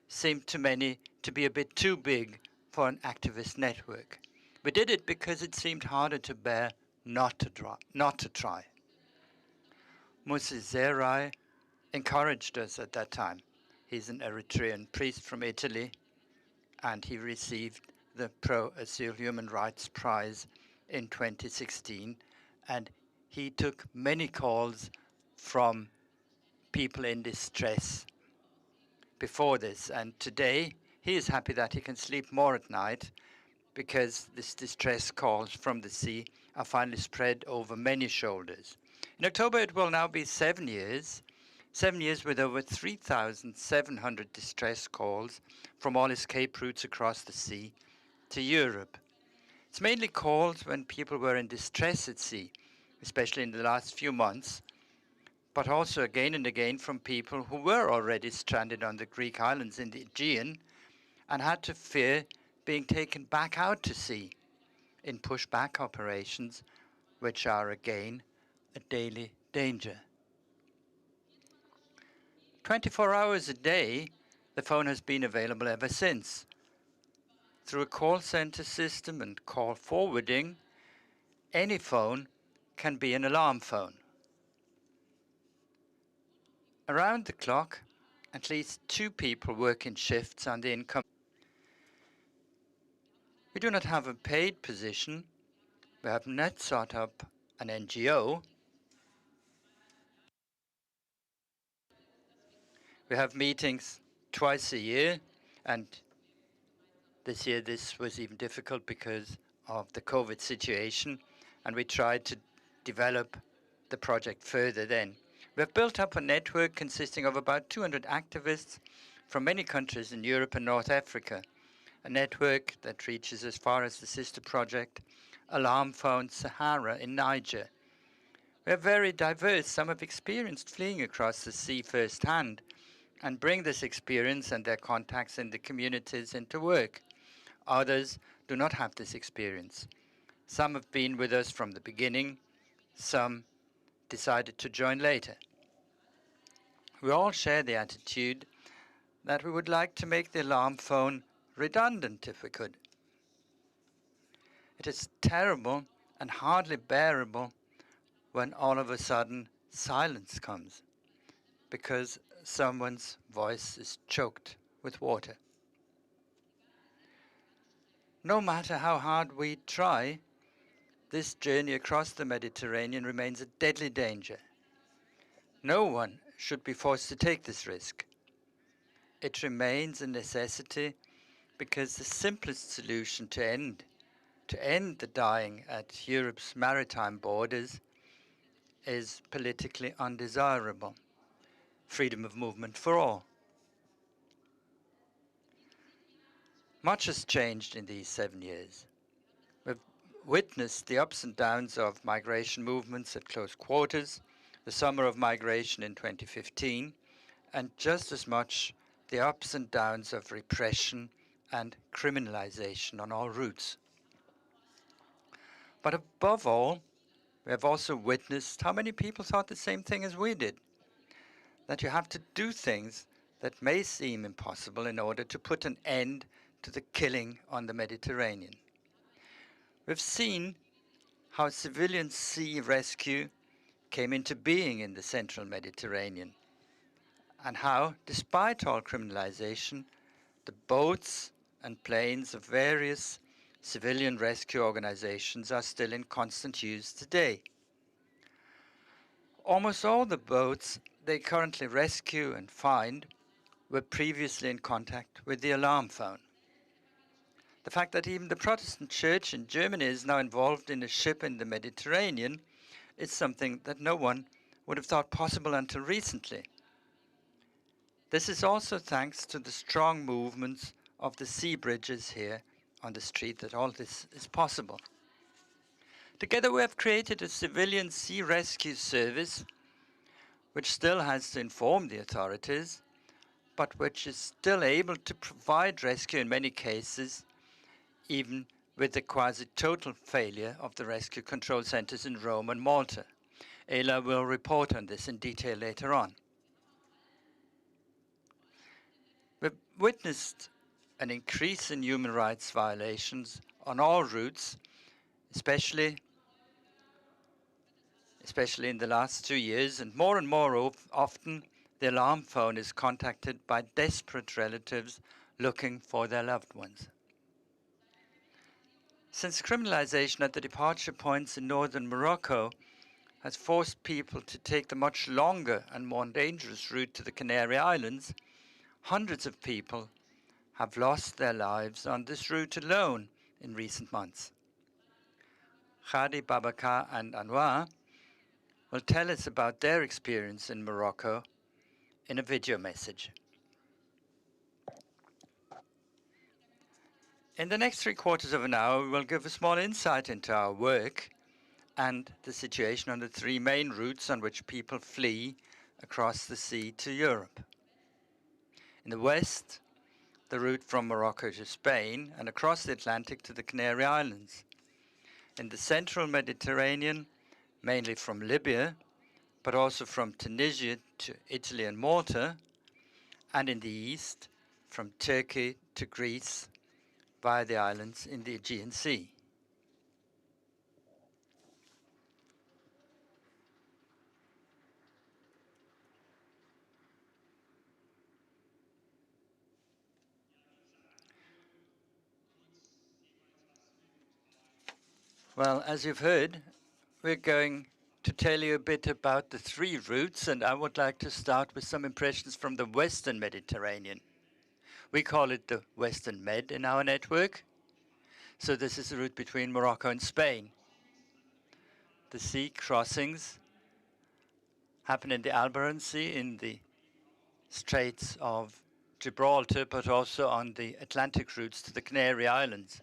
seemed to many to be a bit too big for an activist network. We did it because it seemed harder to bear not to try. Moses Zerai encouraged us at that time. He's an Eritrean priest from Italy, and he received the Pro-ASYL Human Rights Prize in 2016, and he took many calls from people in distress before this, and today he is happy that he can sleep more at night because this distress calls from the sea are finally spread over many shoulders. In October it will now be 7 years with over 3,700 distress calls from all escape routes across the sea to Europe. It's mainly calls when people were in distress at sea, especially in the last few months, but also again and again from people who were already stranded on the Greek islands in the Aegean and had to fear being taken back out to sea in pushback operations, which are again a daily danger. 24 hours a day, the phone has been available ever since. Through a call center system and call forwarding, any phone can be an alarm phone. Around the clock, at least 2 people work in shifts on the income. We do not have a paid position. We have not set up an NGO. We have meetings twice a year, and this year this was even difficult because of the COVID situation, and we tried to develop the project further then. We have built up a network consisting of about 200 activists from many countries in Europe and North Africa, a network that reaches as far as the sister project, Alarm Phone Sahara in Niger. We are very diverse. Some have experienced fleeing across the sea firsthand and bring this experience and their contacts in the communities into work. Others do not have this experience. Some have been with us from the beginning. Some decided to join later. We all share the attitude that we would like to make the alarm phone redundant if we could. It is terrible and hardly bearable when all of a sudden silence comes because someone's voice is choked with water. No matter how hard we try, this journey across the Mediterranean remains a deadly danger. No one should be forced to take this risk. It remains a necessity because the simplest solution to end the dying at Europe's maritime borders is politically undesirable. Freedom of movement for all. Much has changed in these 7 years. We've witnessed the ups and downs of migration movements at close quarters, the summer of migration in 2015, and just as much the ups and downs of repression and criminalization on all routes. But above all, we have also witnessed how many people thought the same thing as we did, that you have to do things that may seem impossible in order to put an end to the killing on the Mediterranean. We've seen how civilian sea rescue came into being in the central Mediterranean. and how, despite all criminalization, the boats and planes of various civilian rescue organizations are still in constant use today. Almost all the boats they currently rescue and find were previously in contact with the alarm phone. The fact that even the Protestant Church in Germany is now involved in a ship in the Mediterranean is something that no one would have thought possible until recently. This is also thanks to the strong movements of the sea bridges here on the street that all this is possible. Together we have created a civilian sea rescue service which still has to inform the authorities, but which is still able to provide rescue in many cases, even with the quasi-total failure of the rescue control centers in Rome and Malta. Hela will report on this in detail later on. We've witnessed an increase in human rights violations on all routes, especially in the last 2 years, and more often the alarm phone is contacted by desperate relatives looking for their loved ones. Since criminalization at the departure points in northern Morocco has forced people to take the much longer and more dangerous route to the Canary Islands, hundreds of people have lost their lives on this route alone in recent months. Khadi, Babakar and Anwar will tell us about their experience in Morocco in a video message. In the next 3/4 of an hour, we will give a small insight into our work and the situation on the 3 main routes on which people flee across the sea to Europe. In the west, the route from Morocco to Spain and across the Atlantic to the Canary Islands. In the central Mediterranean, mainly from Libya, but also from Tunisia to Italy and Malta, and in the east, from Turkey to Greece via the islands in the Aegean Sea. Well, as you've heard, we're going to tell you a bit about the 3 routes, and I would like to start with some impressions from the Western Mediterranean. We call it the Western Med in our network. So this is the route between Morocco and Spain. The sea crossings happen in the Albaran Sea, in the Straits of Gibraltar, but also on the Atlantic routes to the Canary Islands.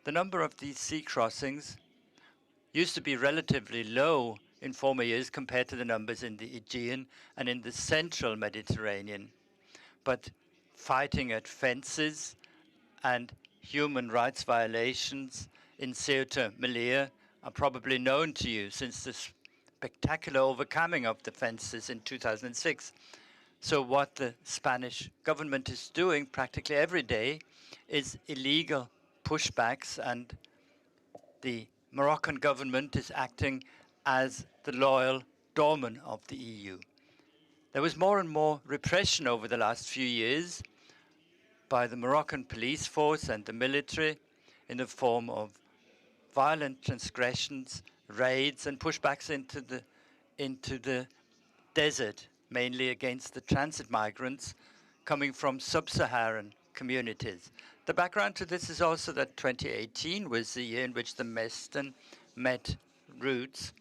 The number of these sea crossings used to be relatively low in former years compared to the numbers in the Aegean and in the central Mediterranean. But fighting at fences and human rights violations in Ceuta, Melilla are probably known to you since the spectacular overcoming of the fences in 2006. So what the Spanish government is doing practically every day is illegal pushbacks, and the Moroccan government is acting as the loyal doorman of the EU. There was more and more repression over the last few years by the Moroccan police force and the military in the form of violent transgressions, raids and pushbacks into the desert, mainly against the transit migrants coming from sub-Saharan communities. The background to this is also that 2018 was the year in which the Western Med routes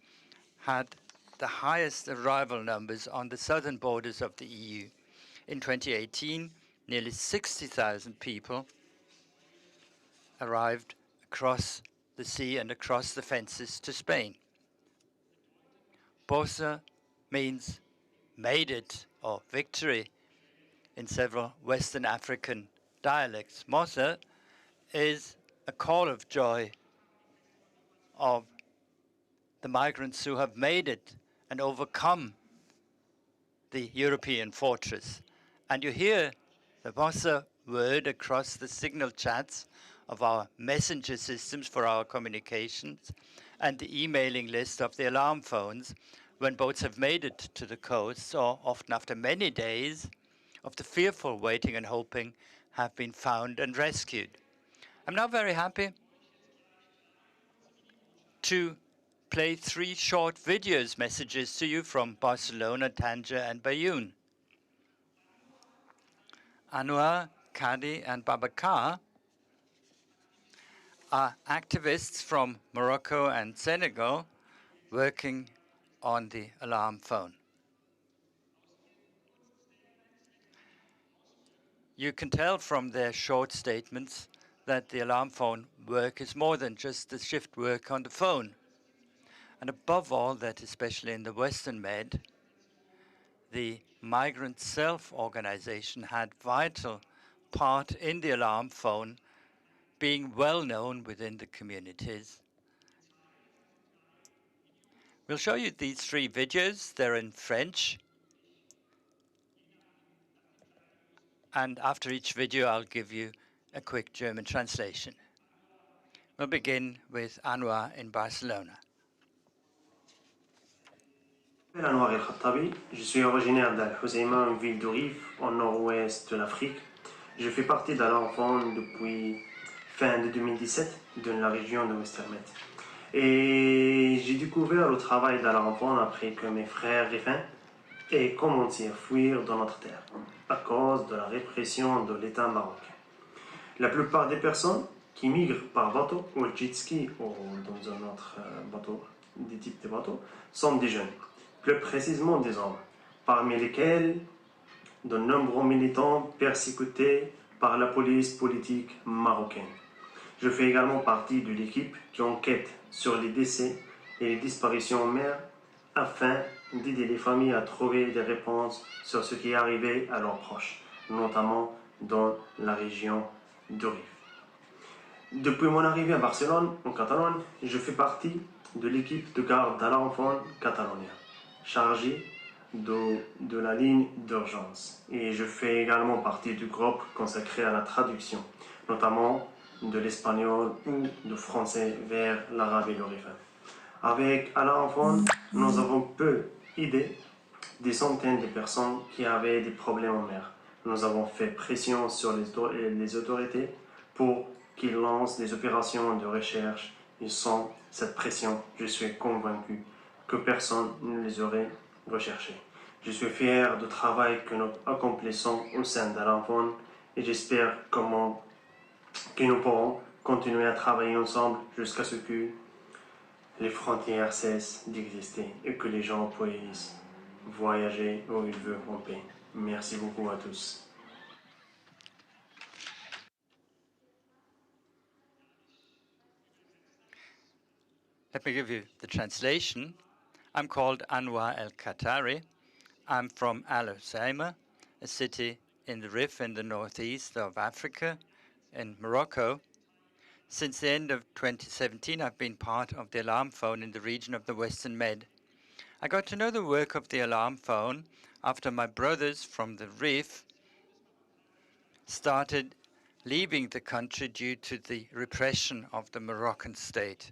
had the highest arrival numbers on the southern borders of the EU. In 2018, nearly 60,000 people arrived across the sea and across the fences to Spain. Bosa means made it or victory in several Western African dialects. Mosa is a call of joy of the migrants who have made it and overcome the European fortress. And you hear the Mosa word across the signal chats of our messenger systems for our communications and the emailing list of the alarm phones when boats have made it to the coast, or often after many days of the fearful waiting and hoping, have been found and rescued. I'm now very happy to play 3 short videos messages to you from Barcelona, Tanger, and Bayonne. Anwar, Kadi, and Babacar are activists from Morocco and Senegal working on the alarm phone. You can tell from their short statements that the alarm phone work is more than just the shift work on the phone. And above all, that especially in the Western Med, the migrant self-organization had vital part in the alarm phone, being well known within the communities. We'll show you these 3 videos. They're in French. And after each video, I'll give you a quick German translation. We'll begin with Anwar in Barcelona. Je m'appelle Anwar El-Khattabi, je suis originaire d'Al-Hoceima, une ville de Rif, au nord-ouest de l'Afrique. Je fais partie d'Alarm Phone depuis fin de 2017 dans la région de Westermet. Et j'ai découvert le travail d'Alarm Phone après que mes frères rifains aient commencé à fuir dans notre terre à cause de la répression de l'État marocain. La plupart des personnes qui migrent par bateau ou jet ski ou dans un autre bateau, des types de bateaux, sont des jeunes. Plus précisément des hommes, parmi lesquels de nombreux militants persécutés par la police politique marocaine. Je fais également partie de l'équipe qui enquête sur les décès et les disparitions en mer afin d'aider les familles à trouver des réponses sur ce qui est arrivé à leurs proches, notamment dans la région de Rif. Depuis mon arrivée à Barcelone, en Catalogne, je fais partie de l'équipe de garde d'Alarm Phone Catalonia, chargé de la ligne d'urgence. Et je fais également partie du groupe consacré à la traduction, notamment de l'espagnol ou du français vers l'arabe et le rifin. Avec Alarm Phone, nous avons pu aider des centaines de personnes qui avaient des problèmes en mer. Nous avons fait pression sur les autorités pour qu'ils lancent des opérations de recherche. Et sans cette pression, je suis convaincu que personne ne les aurait recherchés. Je suis fier du travail que nous accomplissons au sein d'Alarm Phone et j'espère que nous pourrons continuer à travailler ensemble jusqu'à ce que les frontières cessent d'exister et que les gens puissent voyager où ils veulent en paix. Merci beaucoup à tous. Let me give you the translation. I'm called Anwar El-Khattabi. I'm from Al-Hoceima, a city in the Rif in the northeast of Africa, in Morocco. Since the end of 2017, I've been part of the alarm phone in the region of the Western Med. I got to know the work of the alarm phone after my brothers from the Rif started leaving the country due to the repression of the Moroccan state.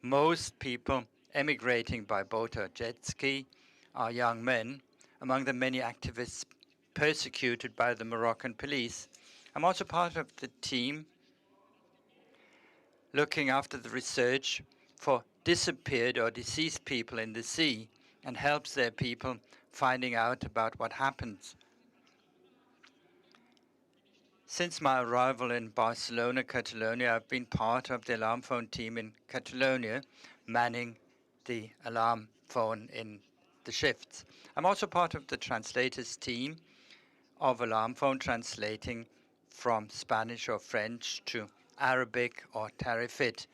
Most people emigrating by boat or jet ski are young men, among them many activists persecuted by the Moroccan police. I'm also part of the team looking after the research for disappeared or deceased people in the sea and helps their people finding out about what happens. Since my arrival in Barcelona, Catalonia, I've been part of the alarm phone team in Catalonia, manning the alarm phone in the shifts. I'm also part of the translators team of alarm phone, translating from Spanish or French to Arabic or Tarifit,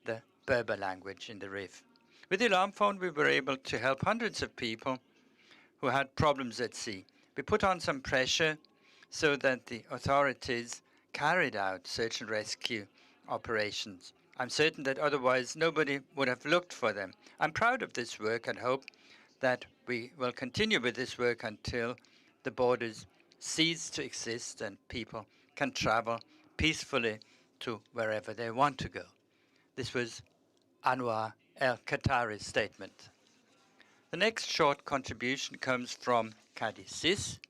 the Berber language in the Rif. With the alarm phone, we were able to help hundreds of people who had problems at sea. We put on some pressure so that the authorities carried out search and rescue operations. I'm certain that otherwise nobody would have looked for them. I'm proud of this work and hope that we will continue with this work until the borders cease to exist and people can travel peacefully to wherever they want to go. This was Anwar El-Khattabi's statement. The next short contribution comes from Cadiz.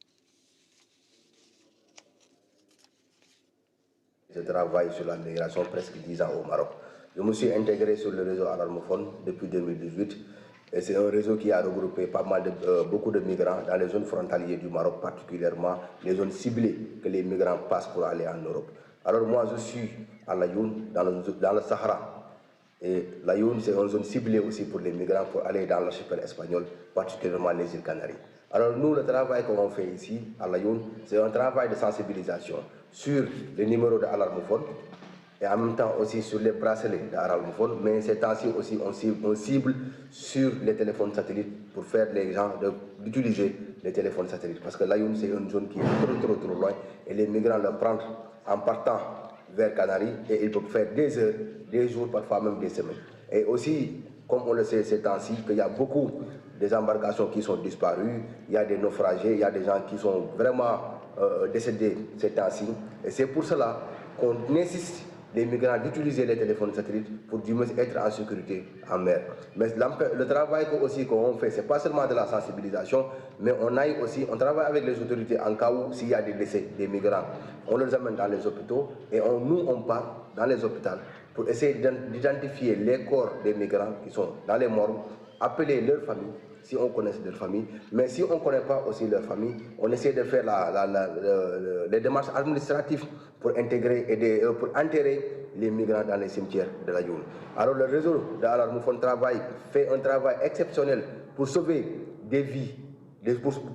Je travaille sur la migration presque 10 ans au Maroc. Je me suis intégré sur le réseau alarmophone depuis 2018 et c'est un réseau qui a regroupé beaucoup de migrants dans les zones frontalières du Maroc, particulièrement les zones ciblées que les migrants passent pour aller en Europe. Alors moi je suis à Laayoune, dans le Sahara. Et Laayoune, c'est une zone ciblée aussi pour les migrants pour aller dans l'archipel espagnol, particulièrement les îles Canaries. Alors nous, le travail qu'on fait ici à Laayoune, c'est un travail de sensibilisation sur les numéros d'alarmophone et en même temps aussi sur les bracelets d'alarmophone, mais ces temps-ci aussi on cible sur les téléphones satellites pour faire les gens d'utiliser les téléphones satellites. Parce que Laayoune, c'est une zone qui est trop loin et les migrants le prennent en partant vers Canaries et ils peuvent faire des heures, des jours, parfois même des semaines. Et aussi, comme on le sait ces temps-ci, qu'il y a beaucoup des embarcations qui sont disparues, il y a des naufragés, il y a des gens qui sont vraiment décédés ces temps-ci. Et c'est pour cela qu'on insiste les migrants d'utiliser les téléphones satellites pour du moins être en sécurité en mer. Mais le travail qu'on fait, ce n'est pas seulement de la sensibilisation, mais on travaille avec les autorités en cas où s'il y a des décès des migrants. On les amène dans les hôpitaux et on part dans les hôpitaux pour essayer d'identifier les corps des migrants qui sont dans les morgues, appeler leur famille, si on connaît leur famille, mais si on ne connaît pas aussi leur famille, on essaie de faire les démarches administratives pour enterrer les migrants dans les cimetières de la Laayoune. Alors le réseau d'Alarmophone fait un travail exceptionnel pour sauver des vies,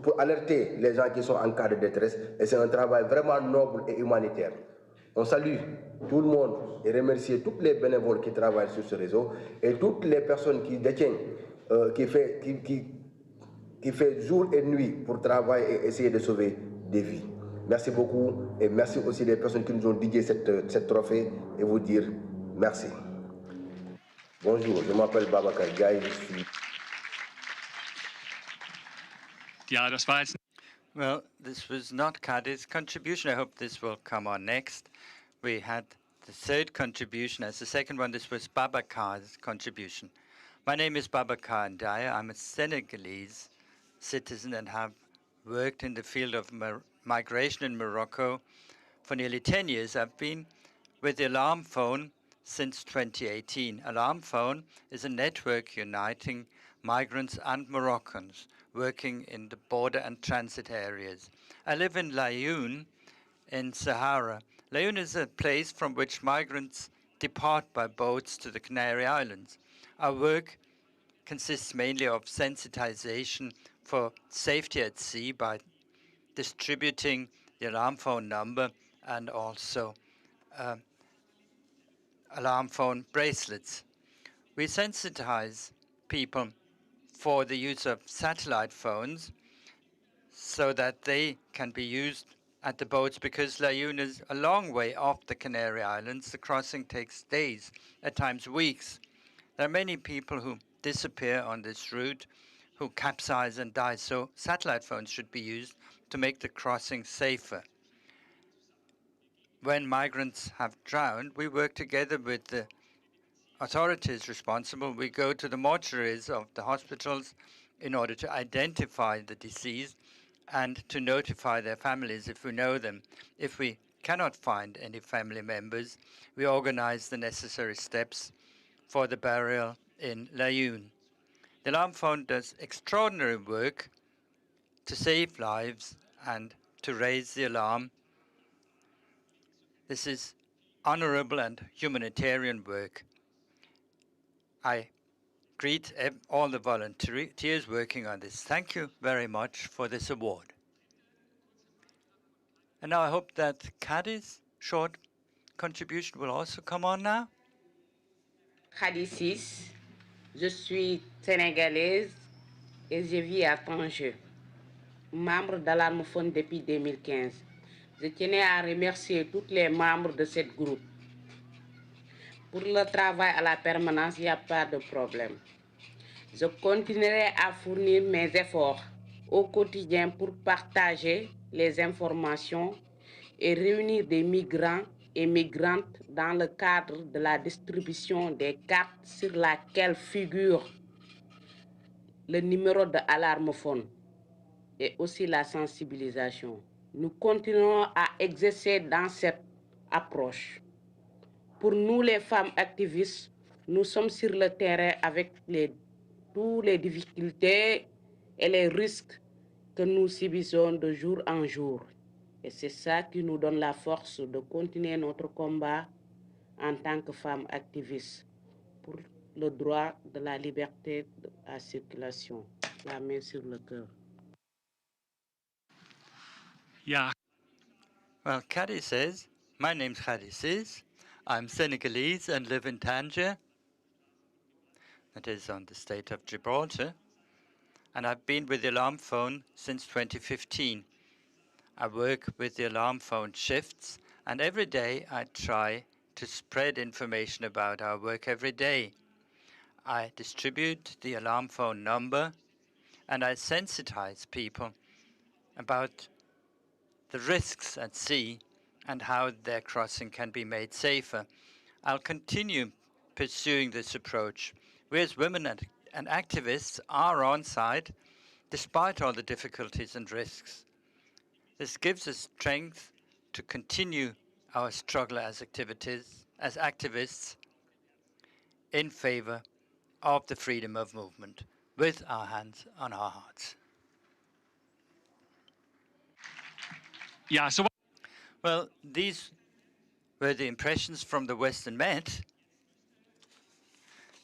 pour alerter les gens qui sont en cas de détresse, et c'est un travail vraiment noble et humanitaire. On salue tout le monde et remercie tous les bénévoles qui travaillent sur ce réseau et toutes les personnes qui détiennent, qui fait jour et nuit pour travailler et essayer de sauver des vies. Merci beaucoup et merci aussi les personnes qui nous ont dédié cette trophée et vous dire merci. Bonjour, je m'appelle Babacar Gaye, je suis... Well, this was not Kadiz's contribution. I hope this will come on next. We had the third contribution. As the second one, this was Babacar's contribution. My name is Babacar Ndiaye. I'm a Senegalese citizen and have worked in the field of migration in Morocco for nearly 10 years. I've been with the Alarm Phone since 2018. Alarm Phone is a network uniting migrants and Moroccans working in the border and transit areas. I live in Laayoune in Sahara. Laayoune is a place from which migrants depart by boats to the Canary Islands. Our work consists mainly of sensitization for safety at sea by distributing the alarm phone number and also alarm phone bracelets. We sensitize people for the use of satellite phones so that they can be used at the boats, because Laayoune is a long way off the Canary Islands. The crossing takes days, at times weeks. There are many people who disappear on this route, who capsize and die, so satellite phones should be used to make the crossing safer. When migrants have drowned, we work together with the authorities responsible. We go to the mortuaries of the hospitals in order to identify the deceased and to notify their families if we know them. If we cannot find any family members, we organize the necessary steps for the burial in Laayoune. The Alarm Phone does extraordinary work to save lives and to raise the alarm. This is honorable and humanitarian work. I greet all the volunteers working on this. Thank you very much for this award. And now I hope that Kadiz's short contribution will also come on now. Khadis, je suis sénégalaise et je vis à Tanger, membre d'Alarme Phone depuis 2015. Je tenais à remercier tous les membres de ce groupe. Pour le travail à la permanence, il n'y a pas de problème. Je continuerai à fournir mes efforts au quotidien pour partager les informations et réunir des migrants et migrantes dans le cadre de la distribution des cartes sur laquelle figurent le numéro d'alarmophone et aussi la sensibilisation. Nous continuons à exercer dans cette approche. Pour nous, les femmes activistes, nous sommes sur le terrain avec toutes les difficultés et les risques que nous subissons de jour en jour. Et c'est ça qui nous donne la force de continuer notre combat en tant que femmes activistes pour le droit de la liberté de la circulation. La main sur le cœur. Ja. Well, Khadi says, my name's Khadi says, I'm Senegalese and live in Tangier, that is on the state of Gibraltar, and I've been with the alarm phone since 2015. I work with the alarm phone shifts, and every day I try to spread information about our work every day. I distribute the alarm phone number, and I sensitize people about the risks at sea and how their crossing can be made safer. I'll continue pursuing this approach. We as women and activists are on side despite all the difficulties and risks. This gives us strength to continue our struggle as activists in favor of the freedom of movement with our hands on our hearts. Ja, so. Well, these were the impressions from the Western Med.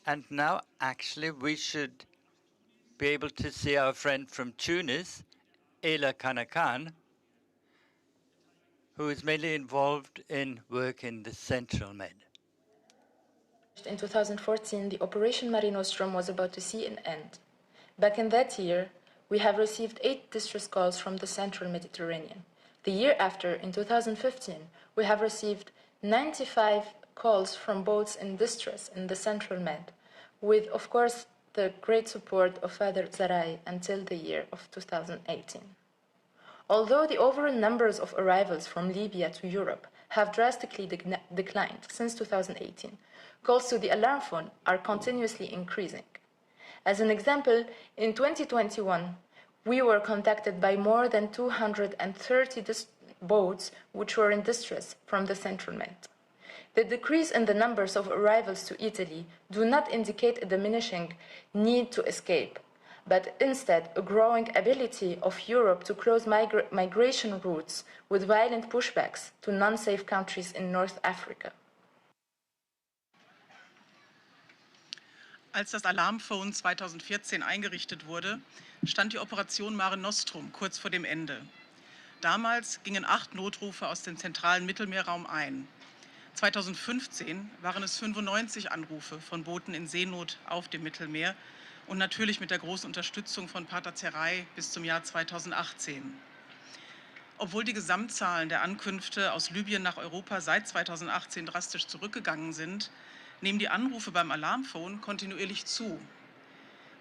And now, actually, we should be able to see our friend from Tunis, Hela Kanakane, who is mainly involved in work in the Central Med. In 2014, the Operation Mare Nostrum was about to see an end. Back in that year, we have received 8 distress calls from the Central Mediterranean. The year after, in 2015, we have received 95 calls from boats in distress in the Central Med, with, of course, the great support of Father Zarai until the year of 2018. Although the overall numbers of arrivals from Libya to Europe have drastically declined since 2018, calls to the alarm phone are continuously increasing. As an example, in 2021, we were contacted by more than 230 boats which were in distress from the Central Med. The decrease in the numbers of arrivals to Italy do not indicate a diminishing need to escape, but instead a growing ability of Europe to close migration routes with violent pushbacks to non-safe countries in North Africa. Als das Alarmphone 2014 eingerichtet wurde, stand die Operation Mare Nostrum kurz vor dem Ende. Damals gingen 8 Notrufe aus dem zentralen Mittelmeerraum ein. 2015 waren es 95 Anrufe von Booten in Seenot auf dem Mittelmeer und natürlich mit der großen Unterstützung von Pater Zerray bis zum Jahr 2018. Obwohl die Gesamtzahlen der Ankünfte aus Libyen nach Europa seit 2018 drastisch zurückgegangen sind, nehmen die Anrufe beim Alarmphone kontinuierlich zu.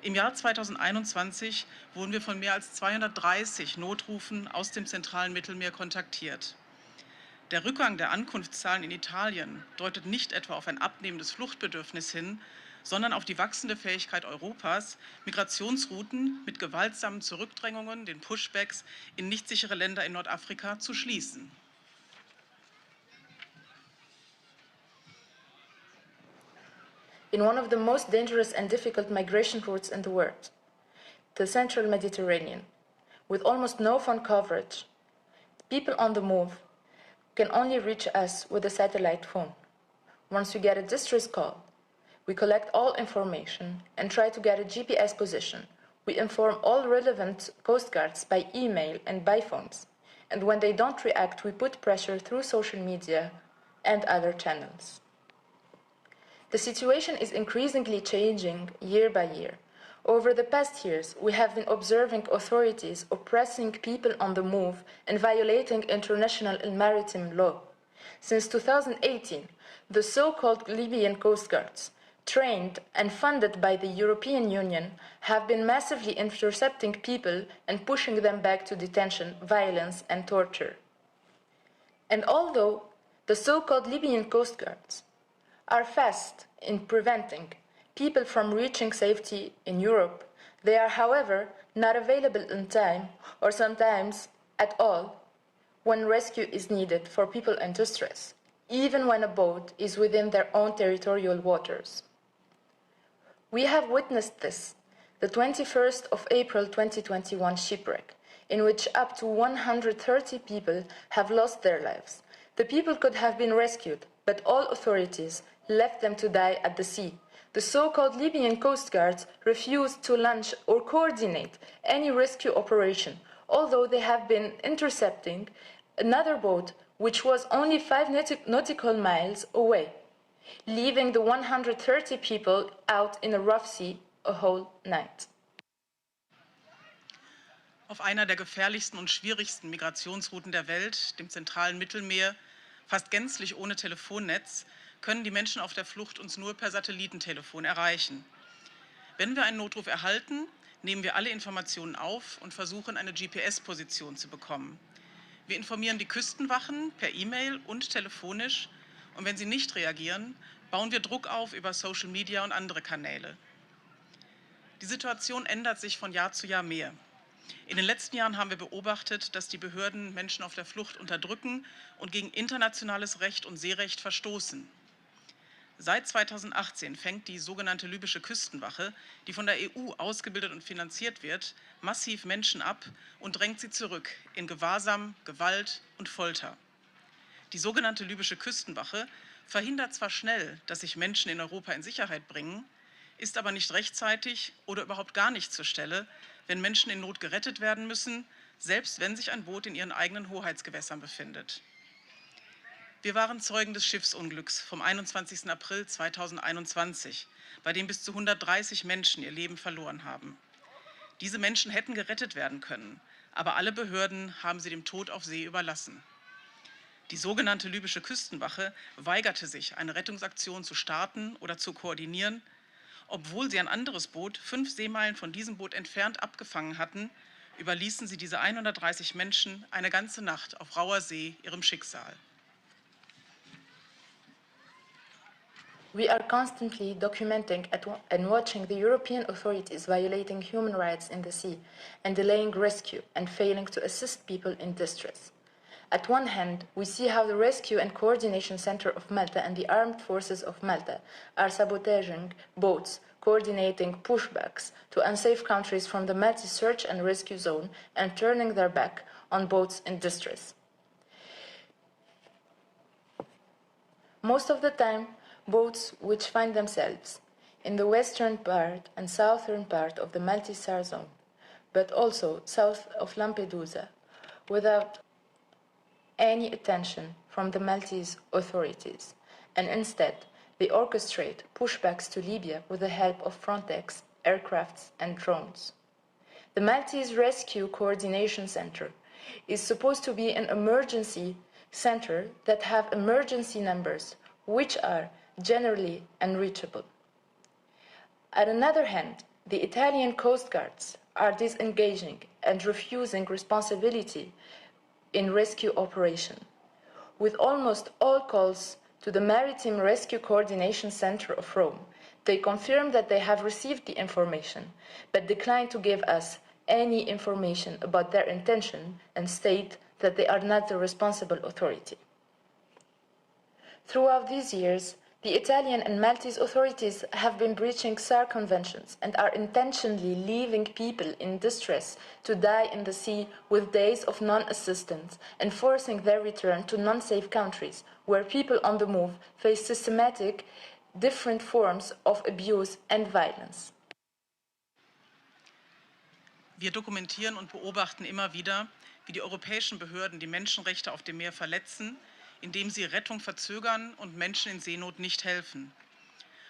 Im Jahr 2021 wurden wir von mehr als 230 Notrufen aus dem zentralen Mittelmeer kontaktiert. Der Rückgang der Ankunftszahlen in Italien deutet nicht etwa auf ein abnehmendes Fluchtbedürfnis hin, sondern auf die wachsende Fähigkeit Europas, Migrationsrouten mit gewaltsamen Zurückdrängungen, den Pushbacks in nicht sichere Länder in Nordafrika zu schließen. In one of the most dangerous and difficult migration routes in the world, the Central Mediterranean, with almost no phone coverage, people on the move can only reach us with a satellite phone. Once we get a distress call, we collect all information and try to get a GPS position. We inform all relevant coast guards by email and by phones. And when they don't react, we put pressure through social media and other channels. The situation is increasingly changing year by year. Over the past years, we have been observing authorities oppressing people on the move and violating international and maritime law. Since 2018, the so-called Libyan coast guards, trained and funded by the European Union, have been massively intercepting people and pushing them back to detention, violence, and torture. And although the so-called Libyan coast guards are fast in preventing people from reaching safety in Europe, They are, however, not available in time or sometimes at all when rescue is needed for people in distress, even when a boat is within their own territorial waters. We have witnessed this, the 21st of April 2021 shipwreck, in which up to 130 people have lost their lives. The people could have been rescued, but all authorities left them to die at the sea. The so-called Libyan Coast Guards refused to launch or coordinate any rescue operation, although they have been intercepting another boat which was only 5 nautical miles away, leaving the 130 people out in a rough sea a whole night. Auf einer der gefährlichsten und schwierigsten Migrationsrouten der Welt, dem zentralen Mittelmeer, fast gänzlich ohne Telefonnetz, können die Menschen auf der Flucht uns nur per Satellitentelefon erreichen. Wenn wir einen Notruf erhalten, nehmen wir alle Informationen auf und versuchen, eine GPS-Position zu bekommen. Wir informieren die Küstenwachen per E-Mail und telefonisch, und wenn sie nicht reagieren, bauen wir Druck auf über Social Media und andere Kanäle. Die Situation ändert sich von Jahr zu Jahr mehr. In den letzten Jahren haben wir beobachtet, dass die Behörden Menschen auf der Flucht unterdrücken und gegen internationales Recht und Seerecht verstoßen. Seit 2018 fängt die sogenannte libysche Küstenwache, die von der EU ausgebildet und finanziert wird, massiv Menschen ab und drängt sie zurück in Gewahrsam, Gewalt und Folter. Die sogenannte libysche Küstenwache verhindert zwar schnell, dass sich Menschen in Europa in Sicherheit bringen, ist aber nicht rechtzeitig oder überhaupt gar nicht zur Stelle, wenn Menschen in Not gerettet werden müssen, selbst wenn sich ein Boot in ihren eigenen Hoheitsgewässern befindet. Wir waren Zeugen des Schiffsunglücks vom 21. April 2021, bei dem bis zu 130 Menschen ihr Leben verloren haben. Diese Menschen hätten gerettet werden können, aber alle Behörden haben sie dem Tod auf See überlassen. Die sogenannte libysche Küstenwache weigerte sich, eine Rettungsaktion zu starten oder zu koordinieren, obwohl sie ein anderes Boot 5 Seemeilen von diesem Boot entfernt abgefangen hatten, überließen sie diese 130 Menschen eine ganze Nacht auf rauer See ihrem Schicksal. We are constantly documenting and watching the European authorities violating human rights in the sea and delaying rescue and failing to assist people in distress. At one hand, we see how the Rescue and Coordination Center of Malta and the Armed Forces of Malta are sabotaging boats, coordinating pushbacks to unsafe countries from the Maltese search and rescue zone and turning their back on boats in distress. Most of the time, boats which find themselves in the western part and southern part of the Maltese SAR zone, but also south of Lampedusa, without any attention from the Maltese authorities, and instead they orchestrate pushbacks to Libya with the help of Frontex, aircrafts and drones. The Maltese Rescue Coordination Center is supposed to be an emergency center that have emergency numbers which are generally unreachable. On the other hand, the Italian Coast Guards are disengaging and refusing responsibility in rescue operation. With almost all calls to the Maritime Rescue Coordination Center of Rome, they confirm that they have received the information, but decline to give us any information about their intention and state that they are not the responsible authority. Throughout these years, the Italian and Maltese authorities have been breaching SAR conventions and are intentionally leaving people in distress to die in the sea with days of non-assistance and forcing their return to non-safe countries where people on the move face systematic different forms of abuse and violence. Wir dokumentieren und beobachten immer wieder, wie die europäischen Behörden die Menschenrechte auf dem Meer verletzen, indem sie Rettung verzögern und Menschen in Seenot nicht helfen.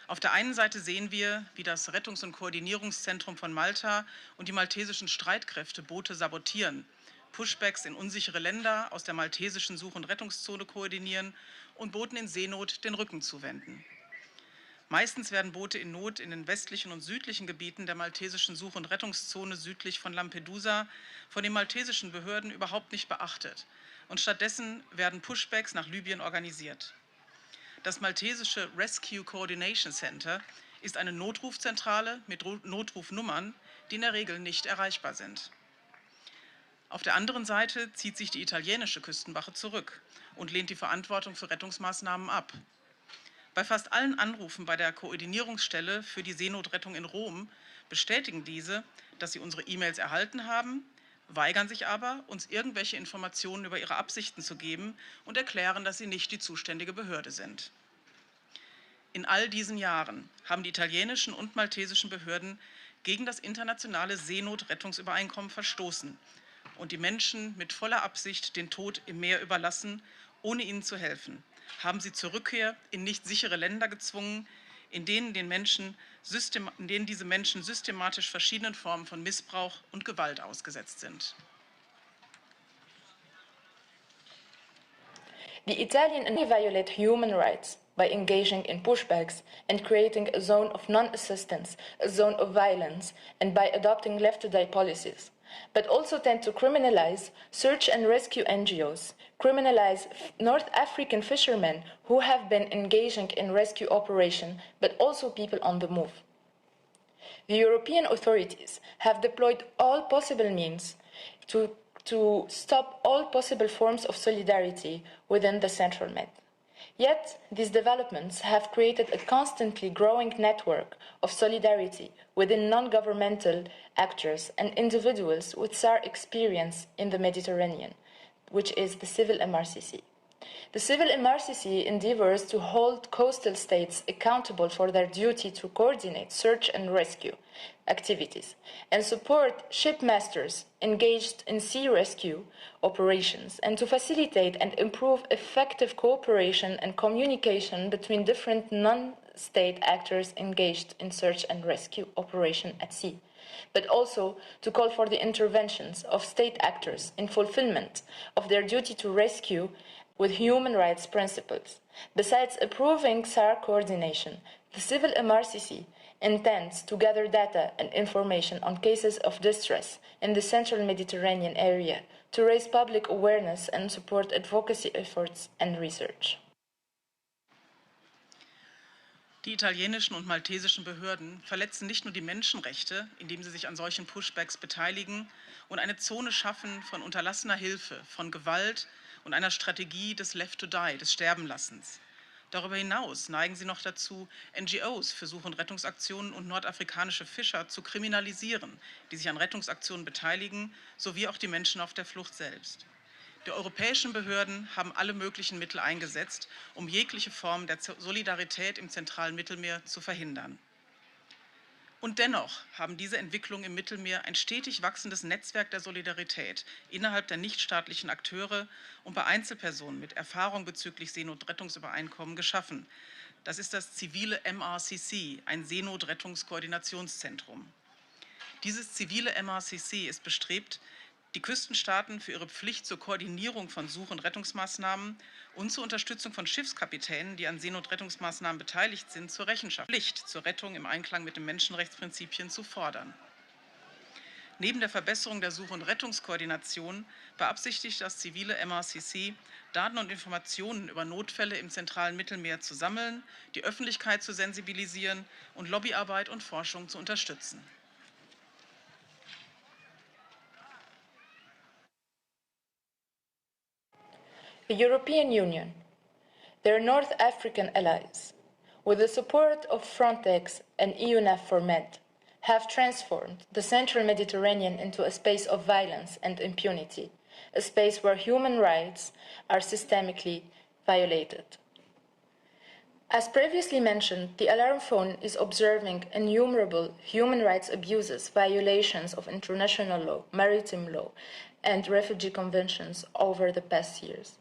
Auf der einen Seite sehen wir, wie das Rettungs- und Koordinierungszentrum von Malta und die maltesischen Streitkräfte Boote sabotieren, Pushbacks in unsichere Länder aus der maltesischen Such- und Rettungszone koordinieren und Booten in Seenot den Rücken zuwenden. Meistens werden Boote in Not in den westlichen und südlichen Gebieten der maltesischen Such- und Rettungszone südlich von Lampedusa von den maltesischen Behörden überhaupt nicht beachtet. Und stattdessen werden Pushbacks nach Libyen organisiert. Das maltesische Rescue Coordination Center ist eine Notrufzentrale mit Notrufnummern, die in der Regel nicht erreichbar sind. Auf der anderen Seite zieht sich die italienische Küstenwache zurück und lehnt die Verantwortung für Rettungsmaßnahmen ab. Bei fast allen Anrufen bei der Koordinierungsstelle für die Seenotrettung in Rom bestätigen diese, dass sie unsere E-Mails erhalten haben, weigern sich aber, uns irgendwelche Informationen über ihre Absichten zu geben und erklären, dass sie nicht die zuständige Behörde sind. In all diesen Jahren haben die italienischen und maltesischen Behörden gegen das internationale Seenotrettungsübereinkommen verstoßen und die Menschen mit voller Absicht den Tod im Meer überlassen, ohne ihnen zu helfen, haben sie zur Rückkehr in nicht sichere Länder gezwungen, in denen diese Menschen systematisch verschiedenen Formen von Missbrauch und Gewalt ausgesetzt sind. The Italian violate human rights by engaging in pushbacks and creating a zone of non-assistance, a zone of violence, and by adopting left-to-die policies, but also tend to criminalize search and rescue NGOs, criminalize North African fishermen who have been engaging in rescue operation, but also people on the move. The European authorities have deployed all possible means to stop all possible forms of solidarity within the Central Med. Yet, these developments have created a constantly growing network of solidarity within non-governmental actors and individuals with SAR experience in the Mediterranean, which is the civil MRCC. The civil MRCC endeavors to hold coastal states accountable for their duty to coordinate search and rescue activities and support shipmasters engaged in sea rescue operations and to facilitate and improve effective cooperation and communication between different non-state actors engaged in search and rescue operation at sea, but also to call for the interventions of state actors in fulfillment of their duty to rescue with human rights principles. Besides approving SAR coordination, the civil MRCC intends to gather data and information on cases of distress in the central Mediterranean area to raise public awareness and support advocacy efforts and research. Die italienischen und maltesischen Behörden verletzen nicht nur die Menschenrechte, indem sie sich an solchen Pushbacks beteiligen und eine Zone schaffen von unterlassener Hilfe, von Gewalt und einer Strategie des Left to Die, des Sterbenlassens. Darüber hinaus neigen sie noch dazu, NGOs für Such- und Rettungsaktionen und nordafrikanische Fischer zu kriminalisieren, die sich an Rettungsaktionen beteiligen, sowie auch die Menschen auf der Flucht selbst. Die europäischen Behörden haben alle möglichen Mittel eingesetzt, um jegliche Form der Solidarität im zentralen Mittelmeer zu verhindern. Und dennoch haben diese Entwicklungen im Mittelmeer ein stetig wachsendes Netzwerk der Solidarität innerhalb der nichtstaatlichen Akteure und bei Einzelpersonen mit Erfahrung bezüglich Seenotrettungsübereinkommen geschaffen. Das ist das zivile MRCC, ein Seenotrettungskoordinationszentrum. Dieses zivile MRCC ist bestrebt, die Küstenstaaten für ihre Pflicht zur Koordinierung von Such- und Rettungsmaßnahmen und zur Unterstützung von Schiffskapitänen, die an Seenotrettungsmaßnahmen beteiligt sind, zur Rechenschaft, Pflicht zur Rettung im Einklang mit den Menschenrechtsprinzipien zu fordern. Neben der Verbesserung der Such- und Rettungskoordination beabsichtigt das zivile MRCC, Daten und Informationen über Notfälle im zentralen Mittelmeer zu sammeln, die Öffentlichkeit zu sensibilisieren und Lobbyarbeit und Forschung zu unterstützen. The European Union, their North African allies, with the support of Frontex and EUNAVFOR-Med, have transformed the central Mediterranean into a space of violence and impunity, a space where human rights are systemically violated. As previously mentioned, the alarm phone is observing innumerable human rights abuses, violations of international law, maritime law, and refugee conventions over the past years.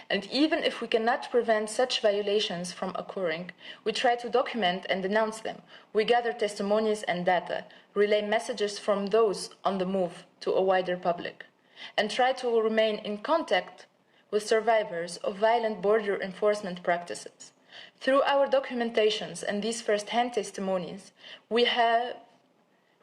And even if we cannot prevent such violations from occurring, we try to document and denounce them. We gather testimonies and data, relay messages from those on the move to a wider public, and try to remain in contact with survivors of violent border enforcement practices. Through our documentations and these first-hand testimonies, we have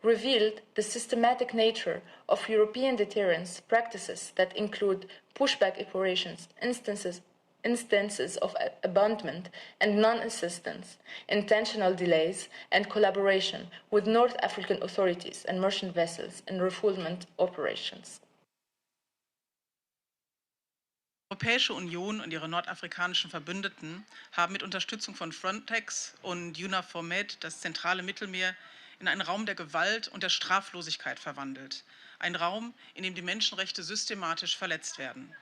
revealed the systematic nature of European deterrence practices that include pushback operations, instances instances of abandonment and non-assistance, intentional delays, and collaboration with North African authorities and merchant vessels in refoulement operations. Die Europäische Union und ihre nordafrikanischen Verbündeten haben mit Unterstützung von Frontex und EUNAVFOR Med das zentrale Mittelmeer in einen Raum der Gewalt und der Straflosigkeit verwandelt. Ein Raum, in dem die Menschenrechte systematisch verletzt werden.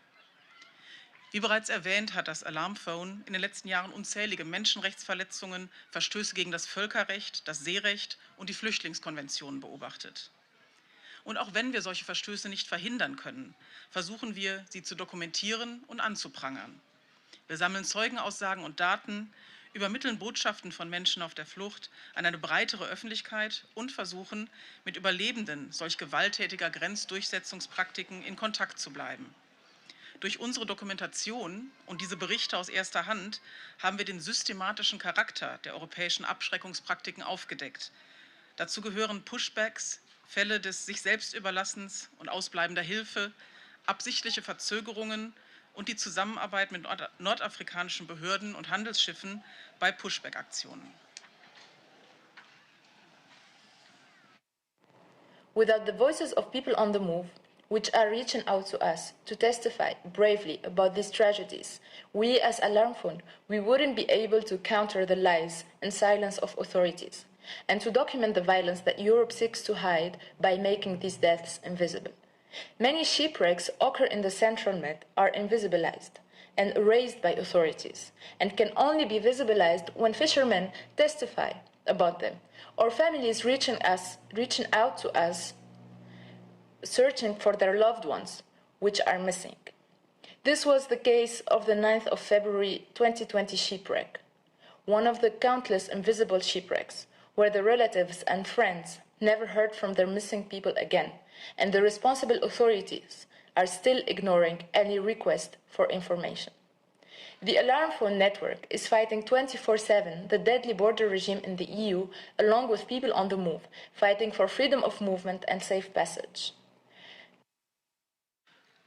Wie bereits erwähnt, hat das Alarmphone in den letzten Jahren unzählige Menschenrechtsverletzungen, Verstöße gegen das Völkerrecht, das Seerecht und die Flüchtlingskonvention beobachtet. Und auch wenn wir solche Verstöße nicht verhindern können, versuchen wir, sie zu dokumentieren und anzuprangern. Wir sammeln Zeugenaussagen und Daten, übermitteln Botschaften von Menschen auf der Flucht an eine breitere Öffentlichkeit und versuchen, mit Überlebenden solch gewalttätiger Grenzdurchsetzungspraktiken in Kontakt zu bleiben. Durch unsere Dokumentation und diese Berichte aus erster Hand haben wir den systematischen Charakter der europäischen Abschreckungspraktiken aufgedeckt. Dazu gehören Pushbacks, Fälle des sich selbst Überlassens und ausbleibender Hilfe, absichtliche Verzögerungen und die Zusammenarbeit mit nordafrikanischen Behörden und Handelsschiffen bei Pushback-Aktionen. Without the voices of people on the move, which are reaching out to us to testify bravely about these tragedies, we as Alarmphone, we wouldn't be able to counter the lies and silence of authorities, and to document the violence that Europe seeks to hide by making these deaths invisible. Many shipwrecks occur in the Central Med are invisibilized and erased by authorities, and can only be visibilized when fishermen testify about them, or families reaching out to us searching for their loved ones, which are missing. This was the case of the 9th of February 2020 shipwreck, one of the countless invisible shipwrecks, where the relatives and friends never heard from their missing people again, and the responsible authorities are still ignoring any request for information. The Alarmphone network is fighting 24/7 the deadly border regime in the EU, along with people on the move, fighting for freedom of movement and safe passage.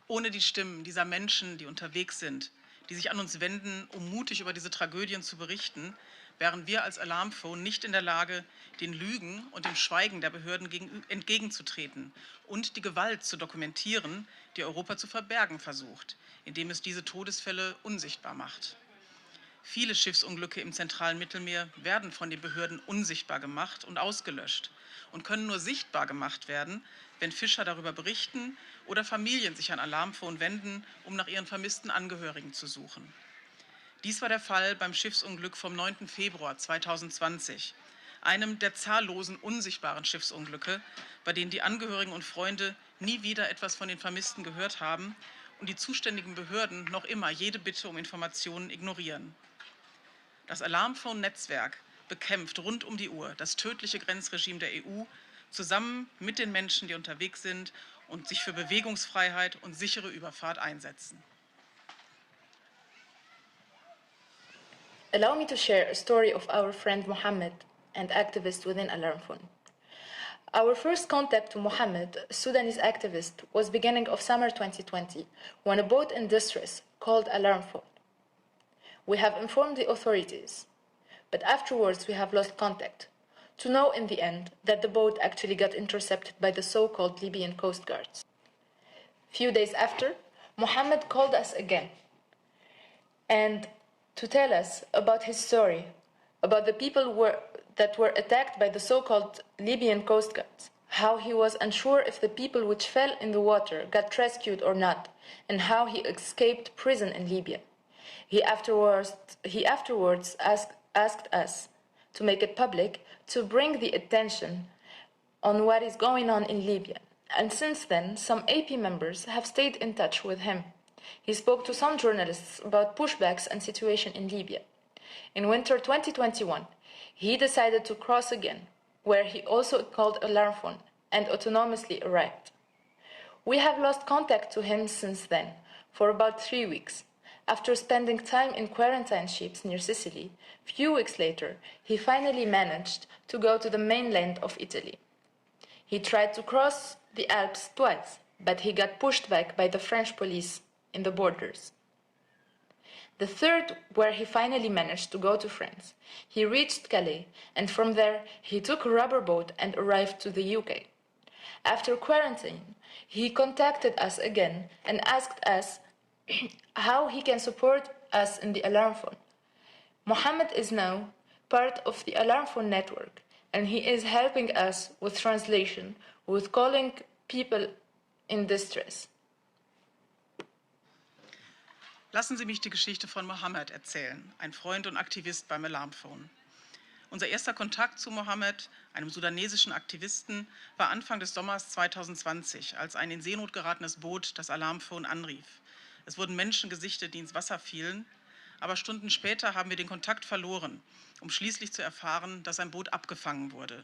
Ohne die Stimmen dieser Menschen, die unterwegs sind, die sich an uns wenden, um mutig über diese Tragödien zu berichten, wären wir als Alarmphone nicht in der Lage, den Lügen und dem Schweigen der Behörden entgegenzutreten und die Gewalt zu dokumentieren, die Europa zu verbergen versucht, indem es diese Todesfälle unsichtbar macht. Viele Schiffsunglücke im zentralen Mittelmeer werden von den Behörden unsichtbar gemacht und ausgelöscht und können nur sichtbar gemacht werden, wenn Fischer darüber berichten oder Familien sich an Alarmphone wenden, um nach ihren vermissten Angehörigen zu suchen. Dies war der Fall beim Schiffsunglück vom 9. Februar 2020, einem der zahllosen unsichtbaren Schiffsunglücke, bei denen die Angehörigen und Freunde nie wieder etwas von den Vermissten gehört haben und die zuständigen Behörden noch immer jede Bitte um Informationen ignorieren. Das Alarmphone-Netzwerk bekämpft rund um die Uhr das tödliche Grenzregime der EU zusammen mit den Menschen, die unterwegs sind und sich für Bewegungsfreiheit und sichere Überfahrt einsetzen. Allow me to share a story of our friend Mohammed, an activist within Alarmphone. Our first contact to Mohammed, a Sudanese activist, was beginning of summer 2020, when a boat in distress called Alarmphone. We have informed the authorities, but afterwards we have lost contact, to know in the end that the boat actually got intercepted by the so-called Libyan Coast Guards. Few days after, Mohammed called us again, and to tell us about his story, about the people that were attacked by the so-called Libyan Coast Guards, how he was unsure if the people which fell in the water got rescued or not, and how he escaped prison in Libya. He afterwards asked us to make it public, to bring the attention on what is going on in Libya. And since then, some AP members have stayed in touch with him. He spoke to some journalists about pushbacks and situation in Libya. In winter 2021, he decided to cross again, where he also called Alarmphone and autonomously arrived. We have lost contact to him since then, for about 3 weeks. After spending time in quarantine ships near Sicily, few weeks later, he finally managed to go to the mainland of Italy. He tried to cross the Alps twice, but he got pushed back by the French police in the borders. The third, where he finally managed to go to France. He reached Calais, and from there he took a rubber boat and arrived to the UK. After quarantine, he contacted us again and asked us how he can support us in the alarm phone. Mohammed is now part of the alarm phone network, and he is helping us with translation, with calling people in distress. Lassen Sie mich die Geschichte von Mohammed erzählen, ein Freund und Aktivist beim Alarmphone. Unser erster Kontakt zu Mohammed, einem sudanesischen Aktivisten, war Anfang des Sommers 2020, als ein in Seenot geratenes Boot das Alarmphone anrief. Es wurden Menschen gesichtet, die ins Wasser fielen, aber Stunden später haben wir den Kontakt verloren, um schließlich zu erfahren, dass ein Boot abgefangen wurde.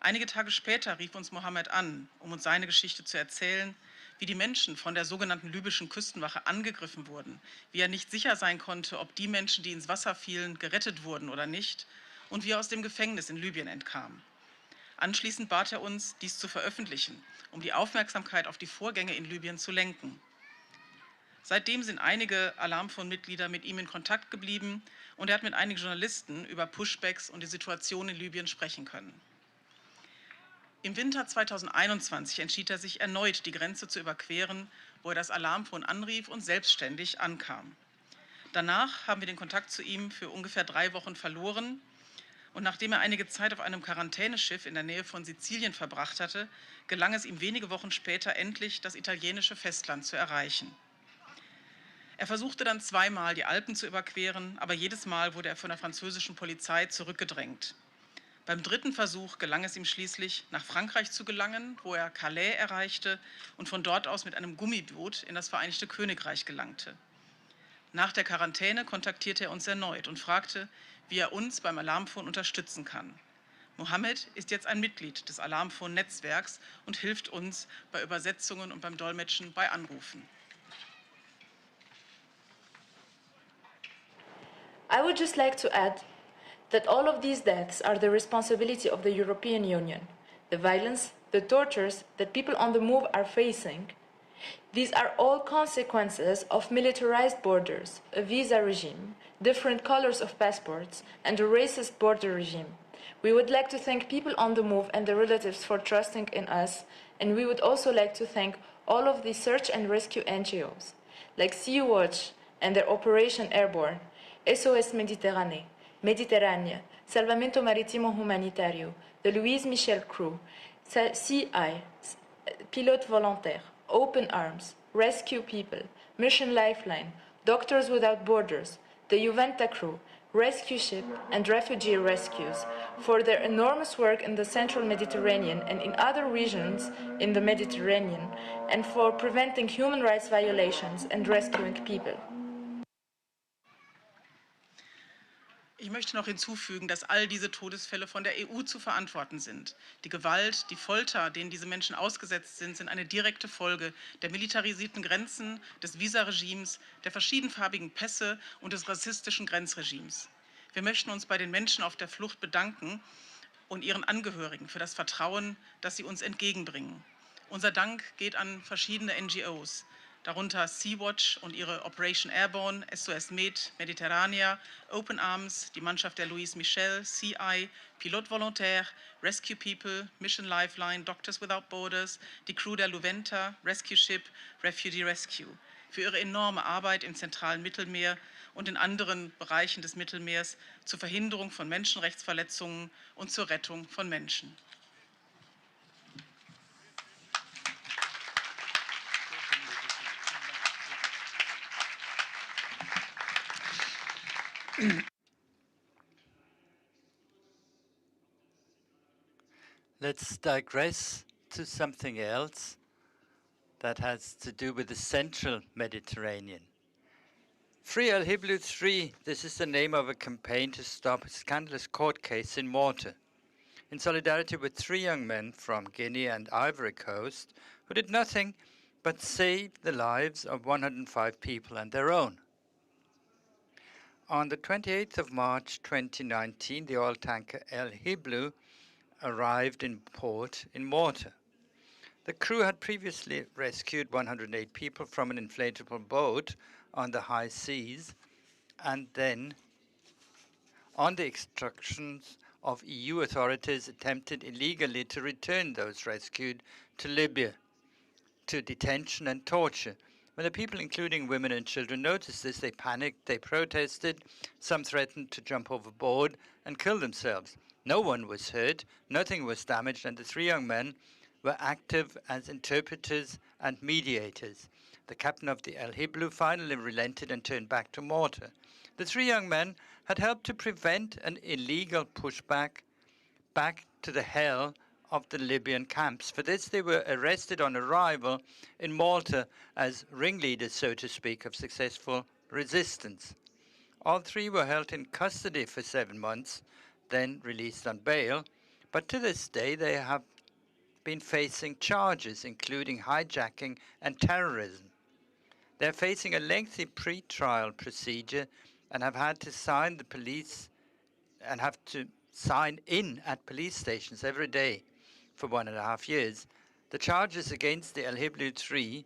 Einige Tage später rief uns Mohammed an, um uns seine Geschichte zu erzählen, wie die Menschen von der sogenannten libyschen Küstenwache angegriffen wurden, wie er nicht sicher sein konnte, ob die Menschen, die ins Wasser fielen, gerettet wurden oder nicht, und wie er aus dem Gefängnis in Libyen entkam. Anschließend bat er uns, dies zu veröffentlichen, um die Aufmerksamkeit auf die Vorgänge in Libyen zu lenken. Seitdem sind einige Alarmphone-Mitglieder mit ihm in Kontakt geblieben und er hat mit einigen Journalisten über Pushbacks und die Situation in Libyen sprechen können. Im Winter 2021 entschied er sich erneut, die Grenze zu überqueren, wo er das Alarmphone anrief und selbstständig ankam. Danach haben wir den Kontakt zu ihm für ungefähr 3 Wochen verloren und nachdem er einige Zeit auf einem Quarantäneschiff in der Nähe von Sizilien verbracht hatte, gelang es ihm wenige Wochen später endlich, das italienische Festland zu erreichen. Er versuchte dann zweimal, die Alpen zu überqueren, aber jedes Mal wurde er von der französischen Polizei zurückgedrängt. Beim dritten Versuch gelang es ihm schließlich, nach Frankreich zu gelangen, wo er Calais erreichte und von dort aus mit einem Gummiboot in das Vereinigte Königreich gelangte. Nach der Quarantäne kontaktierte er uns erneut und fragte, wie er uns beim Alarmphone unterstützen kann. Mohammed ist jetzt ein Mitglied des Alarmphone-Netzwerks und hilft uns bei Übersetzungen und beim Dolmetschen bei Anrufen. I would just like to add that all of these deaths are the responsibility of the European Union. The violence, the tortures that people on the move are facing, these are all consequences of militarized borders, a visa regime, different colors of passports, and a racist border regime. We would like to thank people on the move and their relatives for trusting in us, and we would also like to thank all of the search and rescue NGOs, like Sea Watch and their Operation Airborne, SOS Mediterranea, Salvamento Marittimo Humanitario, the Louise Michel Crew, CI, Pilote Volontaire, Open Arms, Rescue People, Mission Lifeline, Doctors Without Borders, the Juventa Crew, Rescue Ship, and Refugee Rescues for their enormous work in the central Mediterranean and in other regions in the Mediterranean, and for preventing human rights violations and rescuing people. Ich möchte noch hinzufügen, dass all diese Todesfälle von der EU zu verantworten sind. Die Gewalt, die Folter, denen diese Menschen ausgesetzt sind, sind eine direkte Folge der militarisierten Grenzen, des Visaregimes, der verschiedenfarbigen Pässe und des rassistischen Grenzregimes. Wir möchten uns bei den Menschen auf der Flucht bedanken und ihren Angehörigen für das Vertrauen, das sie uns entgegenbringen. Unser Dank geht an verschiedene NGOs, darunter Sea-Watch und ihre Operation Airborne, SOS Mediterranea, Open Arms, die Mannschaft der Louise Michel, CI, Pilote Volontaire, Rescue People, Mission Lifeline, Doctors Without Borders, die Crew der Juventa, Rescue Ship, Refugee Rescue, für ihre enorme Arbeit im zentralen Mittelmeer und in anderen Bereichen des Mittelmeers zur Verhinderung von Menschenrechtsverletzungen und zur Rettung von Menschen. Let's digress to something else that has to do with the central Mediterranean. Free El Hiblu 3, this is the name of a campaign to stop a scandalous court case in Malta, in solidarity with 3 young men from Guinea and Ivory Coast who did nothing but save the lives of 105 people and their own. On the 28th of March 2019, the oil tanker El Hiblu arrived in port in Malta. The crew had previously rescued 108 people from an inflatable boat on the high seas, and then, on the instructions of EU authorities, attempted illegally to return those rescued to Libya, to detention and torture. When the people, including women and children, noticed this, they panicked, they protested, some threatened to jump overboard and kill themselves. No one was hurt, nothing was damaged, and the 3 young men were active as interpreters and mediators. The captain of the El Hiblu finally relented and turned back to Malta. The 3 young men had helped to prevent an illegal pushback back to the hell of the Libyan camps. For this, they were arrested on arrival in Malta as ringleaders, so to speak, of successful resistance. All 3 were held in custody for 7 months, then released on bail, but to this day they have been facing charges, including hijacking and terrorism. They're facing a lengthy pre-trial procedure and have had to sign in at police stations every day for 1.5 years. The charges against the El Hiblu 3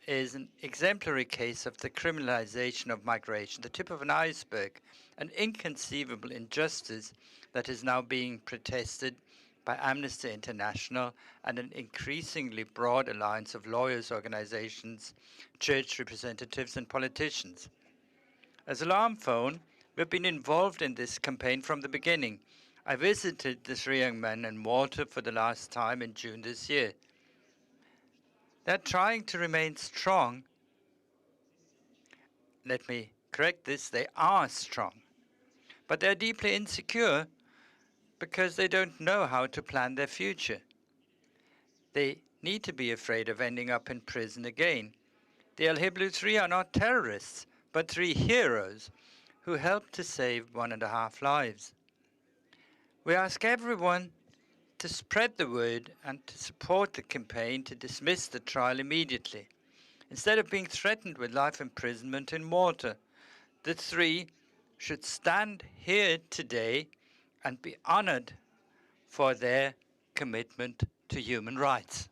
is an exemplary case of the criminalization of migration, the tip of an iceberg, an inconceivable injustice that is now being protested by Amnesty International and an increasingly broad alliance of lawyers, organizations, church representatives, and politicians. As Alarm Phone, we've been involved in this campaign from the beginning. I visited the 3 young men in Malta for the last time in June this year. They're trying to remain strong. Let me correct this, they are strong. But they're deeply insecure because they don't know how to plan their future. They need to be afraid of ending up in prison again. The El Hiblu 3 are not terrorists, but 3 heroes who helped to save 1.5 lives. We ask everyone to spread the word and to support the campaign to dismiss the trial immediately. Instead of being threatened with life imprisonment in Malta, the 3 should stand here today and be honored for their commitment to human rights.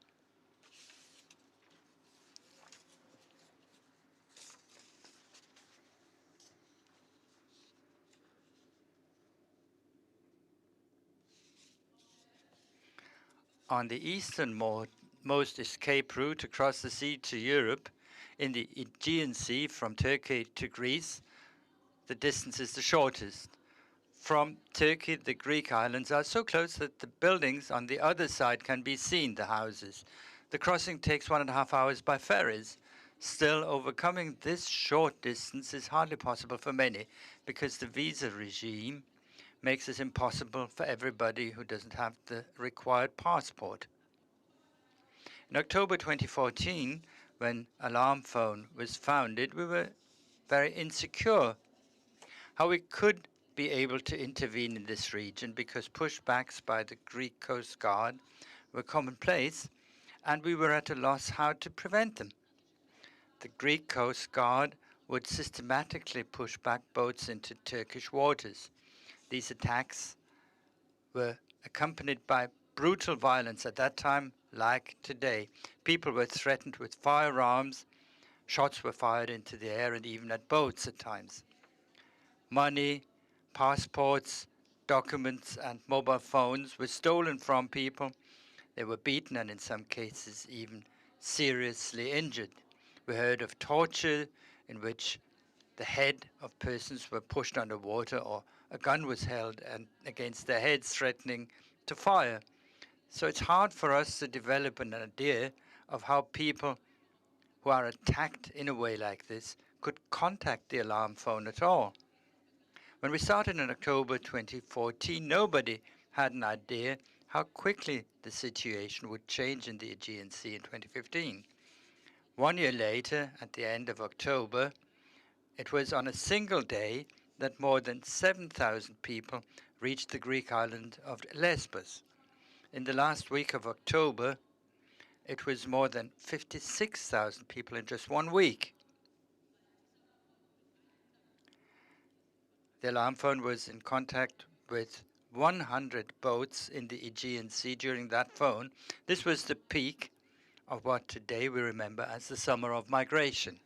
On the easternmost escape route across the sea to Europe, in the Aegean Sea from Turkey to Greece, the distance is the shortest. From Turkey, the Greek islands are so close that the buildings on the other side can be seen, the houses. The crossing takes 1.5 hours by ferries. Still, overcoming this short distance is hardly possible for many because the visa regime makes it impossible for everybody who doesn't have the required passport. In October 2014, when Alarm Phone was founded, we were very insecure how we could be able to intervene in this region because pushbacks by the Greek Coast Guard were commonplace, and we were at a loss how to prevent them. The Greek Coast Guard would systematically push back boats into Turkish waters. These attacks were accompanied by brutal violence at that time, like today. People were threatened with firearms, shots were fired into the air and even at boats at times. Money, passports, documents, and mobile phones were stolen from people. They were beaten and in some cases even seriously injured. We heard of torture in which the head of persons were pushed underwater or a gun was held and against their heads threatening to fire. So it's hard for us to develop an idea of how people who are attacked in a way like this could contact the Alarm Phone at all. When we started in October 2014, nobody had an idea how quickly the situation would change in the Aegean Sea in 2015. 1 year later, at the end of October, it was on a single day that more than 7,000 people reached the Greek island of Lesbos. In the last week of October, it was more than 56,000 people in just 1 week. The Alarm Phone was in contact with 100 boats in the Aegean Sea during that phone. This was the peak of what today we remember as the summer of migration.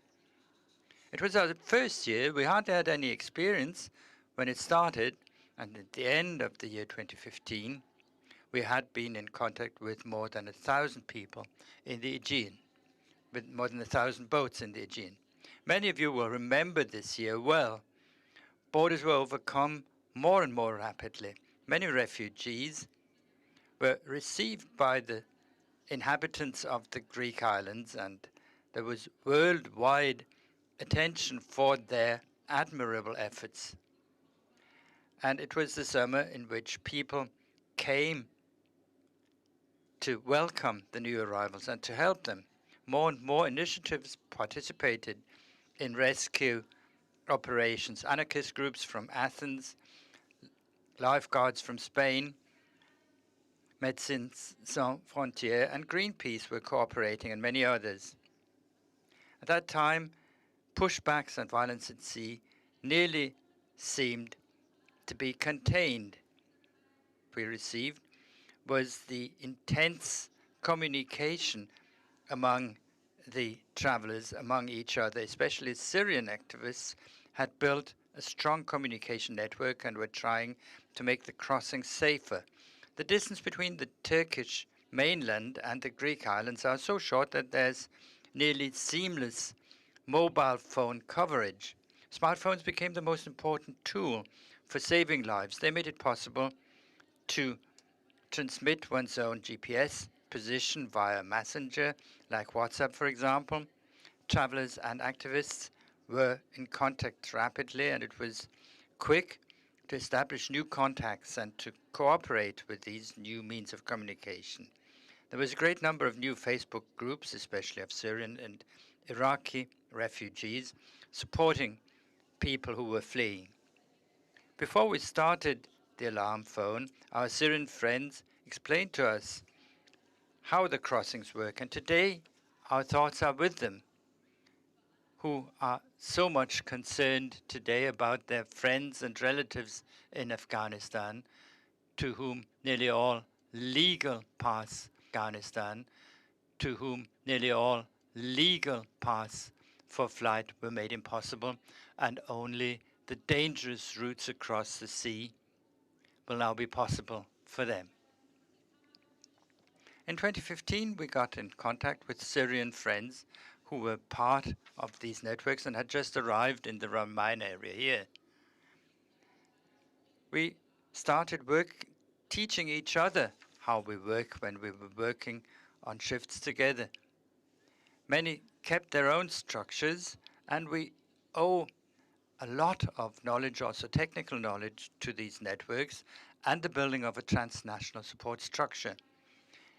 It was our first year. We hardly had any experience when it started, and at the end of the year 2015, we had been in contact with more than 1,000 people in the Aegean, with more than 1,000 boats in the Aegean. Many of you will remember this year well. Borders were overcome more and more rapidly. Many refugees were received by the inhabitants of the Greek islands, and there was worldwide attention for their admirable efforts. And it was the summer in which people came to welcome the new arrivals and to help them. More and more initiatives participated in rescue operations. Anarchist groups from Athens, lifeguards from Spain, Médecins Sans Frontières, and Greenpeace were cooperating, and many others. At that time, pushbacks and violence at sea nearly seemed to be contained. We received was the intense communication among the travelers, among each other, especially Syrian activists had built a strong communication network and were trying to make the crossing safer. The distance between the Turkish mainland and the Greek islands are so short that there's nearly seamless mobile phone coverage. Smartphones became the most important tool for saving lives. They made it possible to transmit one's own GPS position via messenger, like WhatsApp, for example. Travelers and activists were in contact rapidly, and it was quick to establish new contacts and to cooperate with these new means of communication. There was a great number of new Facebook groups, especially of Syrian and Iraqi refugees, supporting people who were fleeing. Before we started the alarm phone, our Syrian friends explained to us how the crossings work, and today our thoughts are with them, who are so much concerned today about their friends and relatives in Afghanistan, to whom nearly all legal paths Afghanistan, to whom nearly all legal paths for flight were made impossible, and only the dangerous routes across the sea will now be possible for them. In 2015, we got in contact with Syrian friends who were part of these networks and had just arrived in the Ramain area here. We started teaching each other how we work when we were working on shifts together. Many kept their own structures, and we owe a lot of knowledge, also technical knowledge, to these networks and the building of a transnational support structure.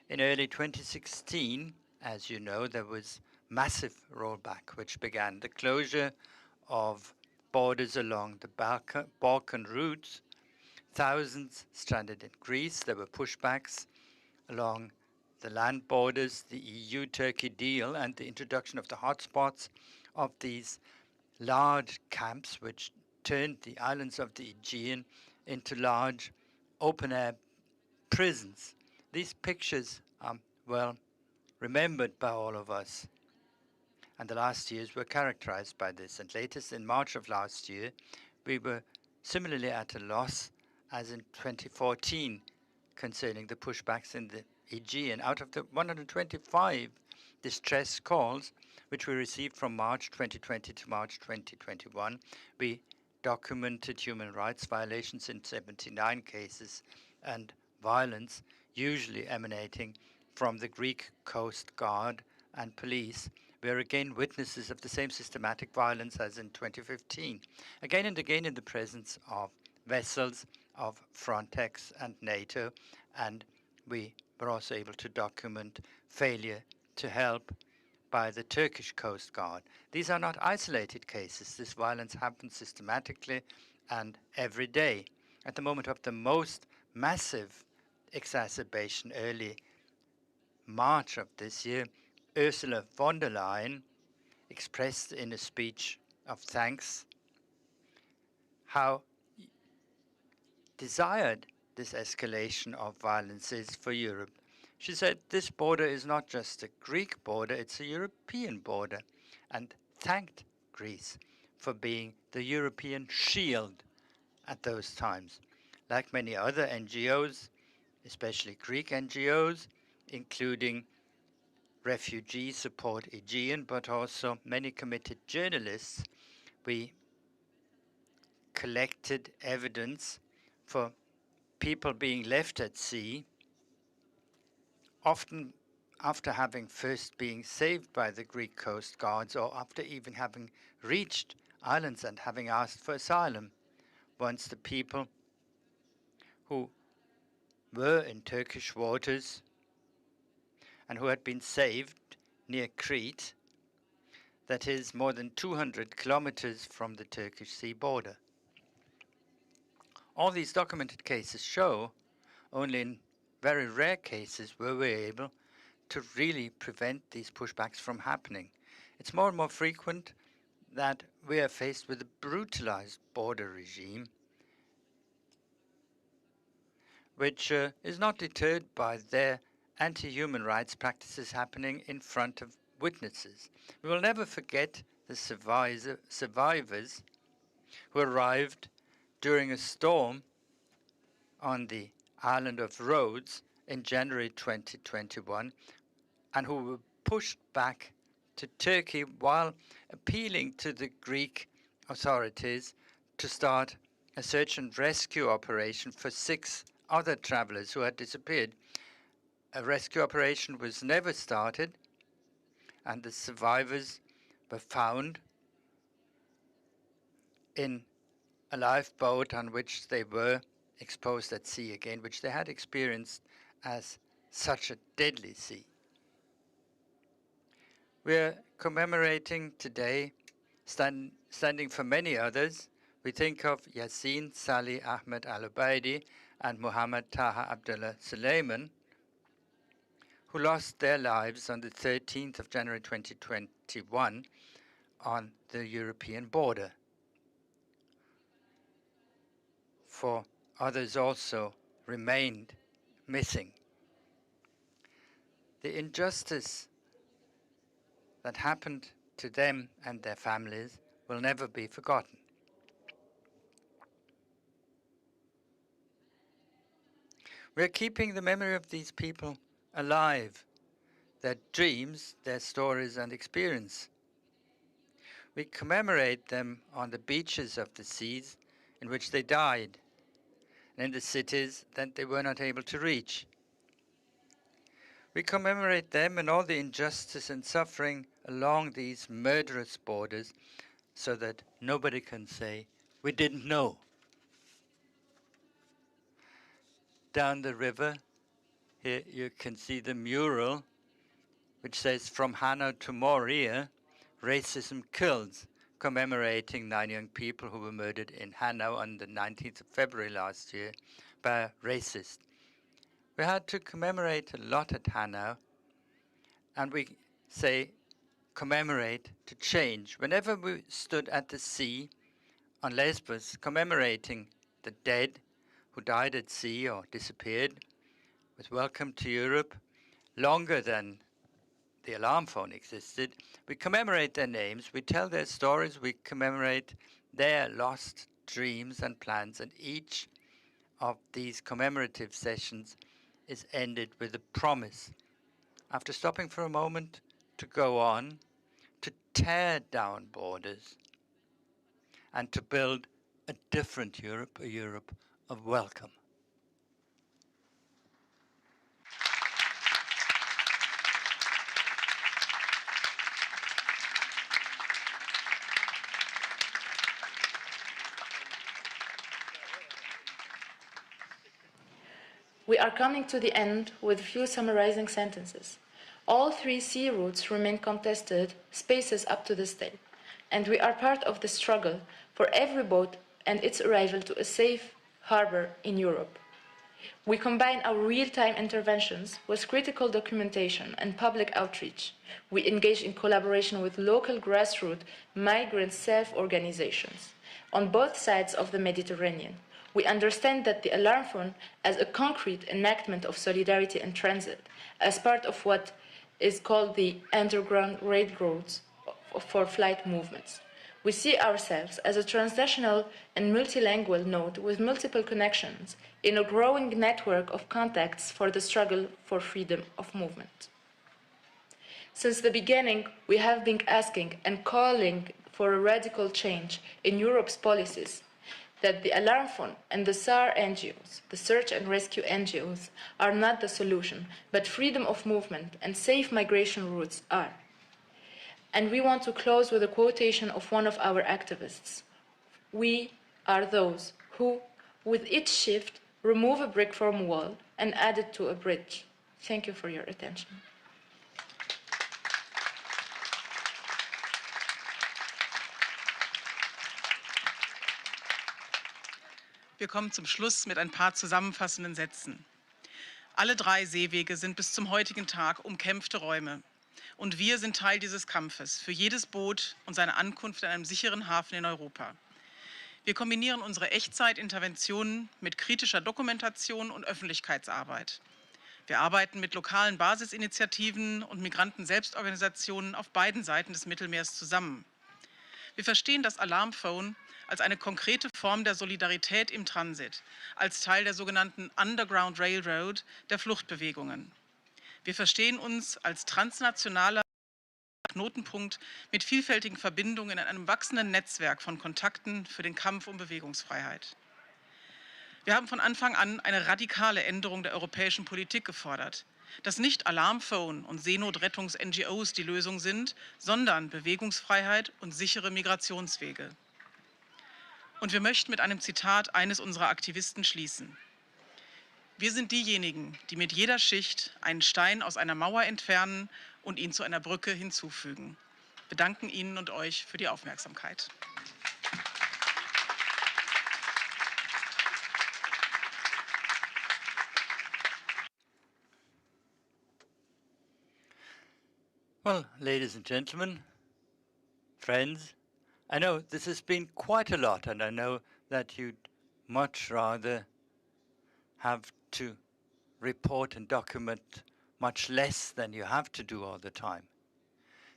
In early 2016, as you know, there was massive rollback, which began the closure of borders along the Balkan routes. Thousands stranded in Greece. There were pushbacks along the land borders, the EU-Turkey deal, and the introduction of the hotspots of these large camps, which turned the islands of the Aegean into large open-air prisons. These pictures are well remembered by all of us. And the last years were characterized by this. And latest in March of last year, we were similarly at a loss as in 2014 concerning the pushbacks in the Aegean. Out of the 125 distress calls which we received from March 2020 to March 2021, we documented human rights violations in 79 cases and violence, usually emanating from the Greek Coast Guard and police. We are again witnesses of the same systematic violence as in 2015, again and again in the presence of vessels of Frontex and NATO, and we were also able to document failure to help by the Turkish Coast Guard. These are not isolated cases. This violence happens systematically and every day. At the moment of the most massive exacerbation, early March of this year, Ursula von der Leyen expressed in a speech of thanks how desired this escalation of violence is for Europe. She said this border is not just a Greek border, it's a European border, and thanked Greece for being the European shield at those times. Like many other NGOs, especially Greek NGOs, including Refugee Support Aegean, but also many committed journalists, we collected evidence for people being left at sea, often after having first been saved by the Greek coast guards or after even having reached islands and having asked for asylum. Once the people who were in Turkish waters and who had been saved near Crete, that is more than 200 kilometers from the Turkish sea border. All these documented cases show only in very rare cases were we able to really prevent these pushbacks from happening. It's more and more frequent that we are faced with a brutalized border regime which is not deterred by their anti-human rights practices happening in front of witnesses. We will never forget the survivors who arrived during a storm on the island of Rhodes in January 2021 and who were pushed back to Turkey while appealing to the Greek authorities to start a search and rescue operation for 6 other travelers who had disappeared. A rescue operation was never started, and the survivors were found in a lifeboat on which they were exposed at sea again, which they had experienced as such a deadly sea. We are commemorating today, standing for many others. We think of Yassin Salih Ahmed Al-Ubaidi and Muhammad Taha Abdullah Suleiman, who lost their lives on the 13th of January 2021 on the European border. 4 others also remained missing. The injustice that happened to them and their families will never be forgotten. We are keeping the memory of these people alive, their dreams, their stories and experience. We commemorate them on the beaches of the seas in which they died, and in the cities that they were not able to reach. We commemorate them and all the injustice and suffering along these murderous borders so that nobody can say, we didn't know. Down the river, here you can see the mural which says, from Hanau to Moria, racism kills, commemorating 9 young people who were murdered in Hanau on the 19th of February last year by a racist. We had to commemorate a lot at Hanau, and we say commemorate to change. Whenever we stood at the sea on Lesbos commemorating the dead who died at sea or disappeared, with Welcome to Europe, longer than the alarm phone existed, we commemorate their names, we tell their stories, we commemorate their lost dreams and plans, and each of these commemorative sessions is ended with a promise, after stopping for a moment, to go on, to tear down borders, and to build a different Europe, a Europe of welcome. We are coming to the end with a few summarizing sentences. All 3 sea routes remain contested spaces up to this day, and we are part of the struggle for every boat and its arrival to a safe harbor in Europe. We combine our real-time interventions with critical documentation and public outreach. We engage in collaboration with local grassroots migrant self-organizations on both sides of the Mediterranean. We understand that the alarm phone as a concrete enactment of solidarity and transit, as part of what is called the underground railroads for flight movements. We see ourselves as a transnational and multilingual node with multiple connections in a growing network of contacts for the struggle for freedom of movement. Since the beginning, we have been asking and calling for a radical change in Europe's policies, that the alarm phone and the SAR NGOs, the search and rescue NGOs, are not the solution, but freedom of movement and safe migration routes are. And we want to close with a quotation of one of our activists. We are those who, with each shift, remove a brick from a wall and add it to a bridge. Thank you for your attention. Wir kommen zum Schluss mit ein paar zusammenfassenden Sätzen. Alle 3 Seewege sind bis zum heutigen Tag umkämpfte Räume. Und wir sind Teil dieses Kampfes für jedes Boot und seine Ankunft in einem sicheren Hafen in Europa. Wir kombinieren unsere Echtzeitinterventionen mit kritischer Dokumentation und Öffentlichkeitsarbeit. Wir arbeiten mit lokalen Basisinitiativen und Migranten-Selbstorganisationen auf beiden Seiten des Mittelmeers zusammen. Wir verstehen das Alarmphone als eine konkrete Form der Solidarität im Transit, als Teil der sogenannten Underground Railroad der Fluchtbewegungen. Wir verstehen uns als transnationaler Knotenpunkt mit vielfältigen Verbindungen in einem wachsenden Netzwerk von Kontakten für den Kampf um Bewegungsfreiheit. Wir haben von Anfang an eine radikale Änderung der europäischen Politik gefordert, dass nicht Alarmphone und Seenotrettungs-NGOs die Lösung sind, sondern Bewegungsfreiheit und sichere Migrationswege. Und wir möchten mit einem Zitat eines unserer Aktivisten schließen. Wir sind diejenigen, die mit jeder Schicht einen Stein aus einer Mauer entfernen und ihn zu einer Brücke hinzufügen. Wir danken Ihnen und euch für die Aufmerksamkeit. Well, ladies and gentlemen, friends, I know this has been quite a lot, and I know that you'd much rather have to report and document much less than you have to do all the time.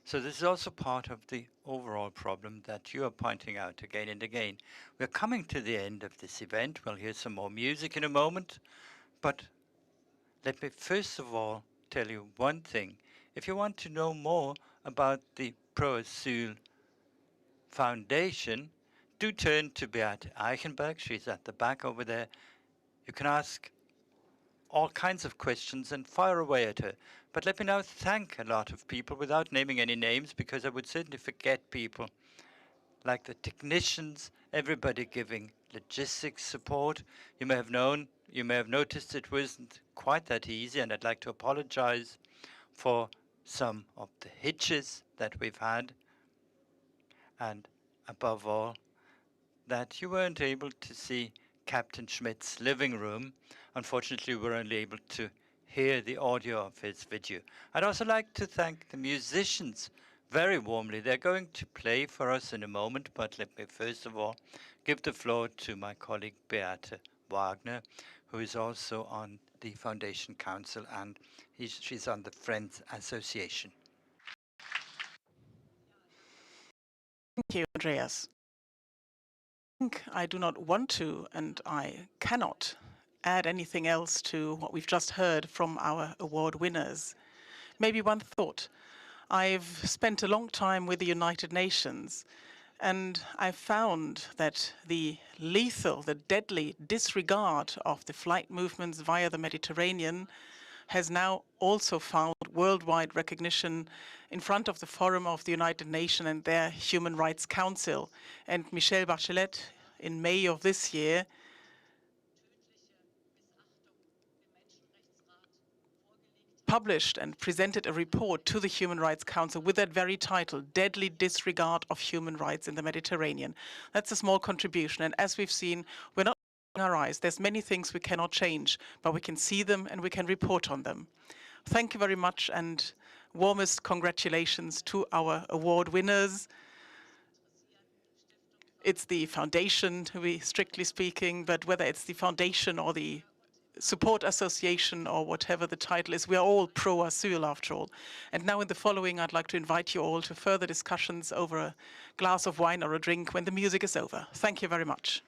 So this is also part of the overall problem that you are pointing out again and again. We're coming to the end of this event. We'll hear some more music in a moment, but let me first of all tell you one thing. If you want to know more about the Pro-ASYL Foundation, do turn to Beate Eichenberg. She's at the back over there. You can ask all kinds of questions and fire away at her. But let me now thank a lot of people without naming any names, because I would certainly forget people, like the technicians, everybody giving logistics support. You may have noticed it wasn't quite that easy, and I'd like to apologize for some of the hitches that we've had. And above all, that you weren't able to see Captain Schmidt's living room. Unfortunately, we were only able to hear the audio of his video. I'd also like to thank the musicians very warmly. They're going to play for us in a moment, but let me first of all give the floor to my colleague Beate Wagner, who is also on the Foundation Council, and she's on the Friends Association. Thank you, Andreas. I do not want to, and I cannot add anything else to what we've just heard from our award winners. Maybe one thought. I've spent a long time with the United Nations, and I've found that the lethal, the deadly disregard of the flight movements via the Mediterranean has now also found worldwide recognition in front of the Forum of the United Nations and their Human Rights Council. And Michelle Bachelet, in May of this year, published and presented a report to the Human Rights Council with that very title, Deadly Disregard of Human Rights in the Mediterranean. That's a small contribution. And as we've seen, we're not our eyes. There's many things we cannot change, but we can see them and we can report on them. Thank you very much, and warmest congratulations to our award winners. It's the foundation, to be strictly speaking, but whether it's the foundation or the support association or whatever the title is. We are all pro-ASYL after all. And now in the following, I'd like to invite you all to further discussions over a glass of wine or a drink when the music is over. Thank you very much.